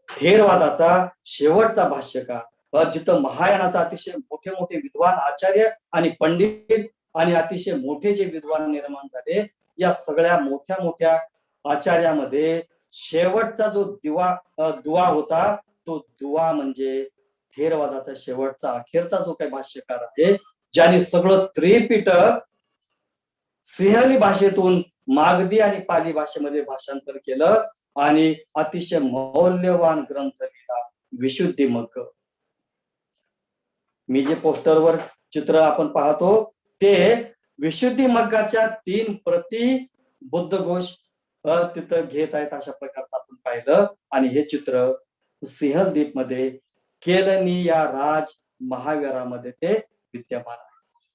थेरवादाचा शेवटचा भाष्यकार, जिथं महायानाचा अतिशय मोठे मोठे विद्वान आचार्य आणि पंडित आणि अतिशय मोठे जे विद्वान निर्माण झाले, या सगळ्या मोठ्या मोठ्या आचार्यामध्ये शेवटचा जो दुवा होता, तो दुवा म्हणजे थेरवादाचा शेवटचा अखेरचा जो काही भाष्यकार आहे, ज्याने सगळं त्रिपिटक सिंहली भाषेतून मागधी आणि पाली भाषेमध्ये भाषांतर केलं आणि अतिशय मौल्यवान ग्रंथ लिहिला विशुद्धी मग्ग. मी जे पोस्टरवर चित्र आपण पाहतो ते विशुद्धी मग्गाच्या 3 प्रती बुद्धघोष तिथं घेत आहेत अशा प्रकारचं आपण पाहिलं. आणि हे चित्र सिंहलदीप मध्ये केलनी या राज महाविहारामध्ये ते विद्यमान आहे.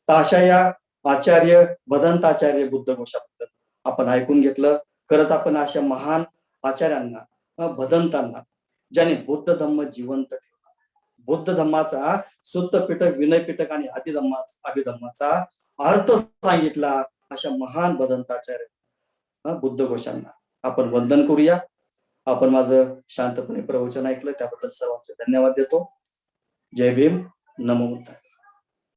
तर अशा या आचार्य भदंताचार्य बुद्धघोषाबद्दल आपण ऐकून घेतलं. खरंच आपण अशा महान आचार्यांना, भदंतांना, ज्याने बुद्ध धम्म जिवंत ठेवला, बुद्ध धम्माचा सुत्त पिटक, विनय पिटक आणि अभिधम्माचा अर्थ सांगितला, अशा महान भदंताचार्य बुद्धघोषांना आपण वंदन करूया. आपण माझं शांतपणे प्रवचन ऐकलं त्याबद्दल सर्वांचे धन्यवाद देतो. जय भीम, नमो बुद्धाय.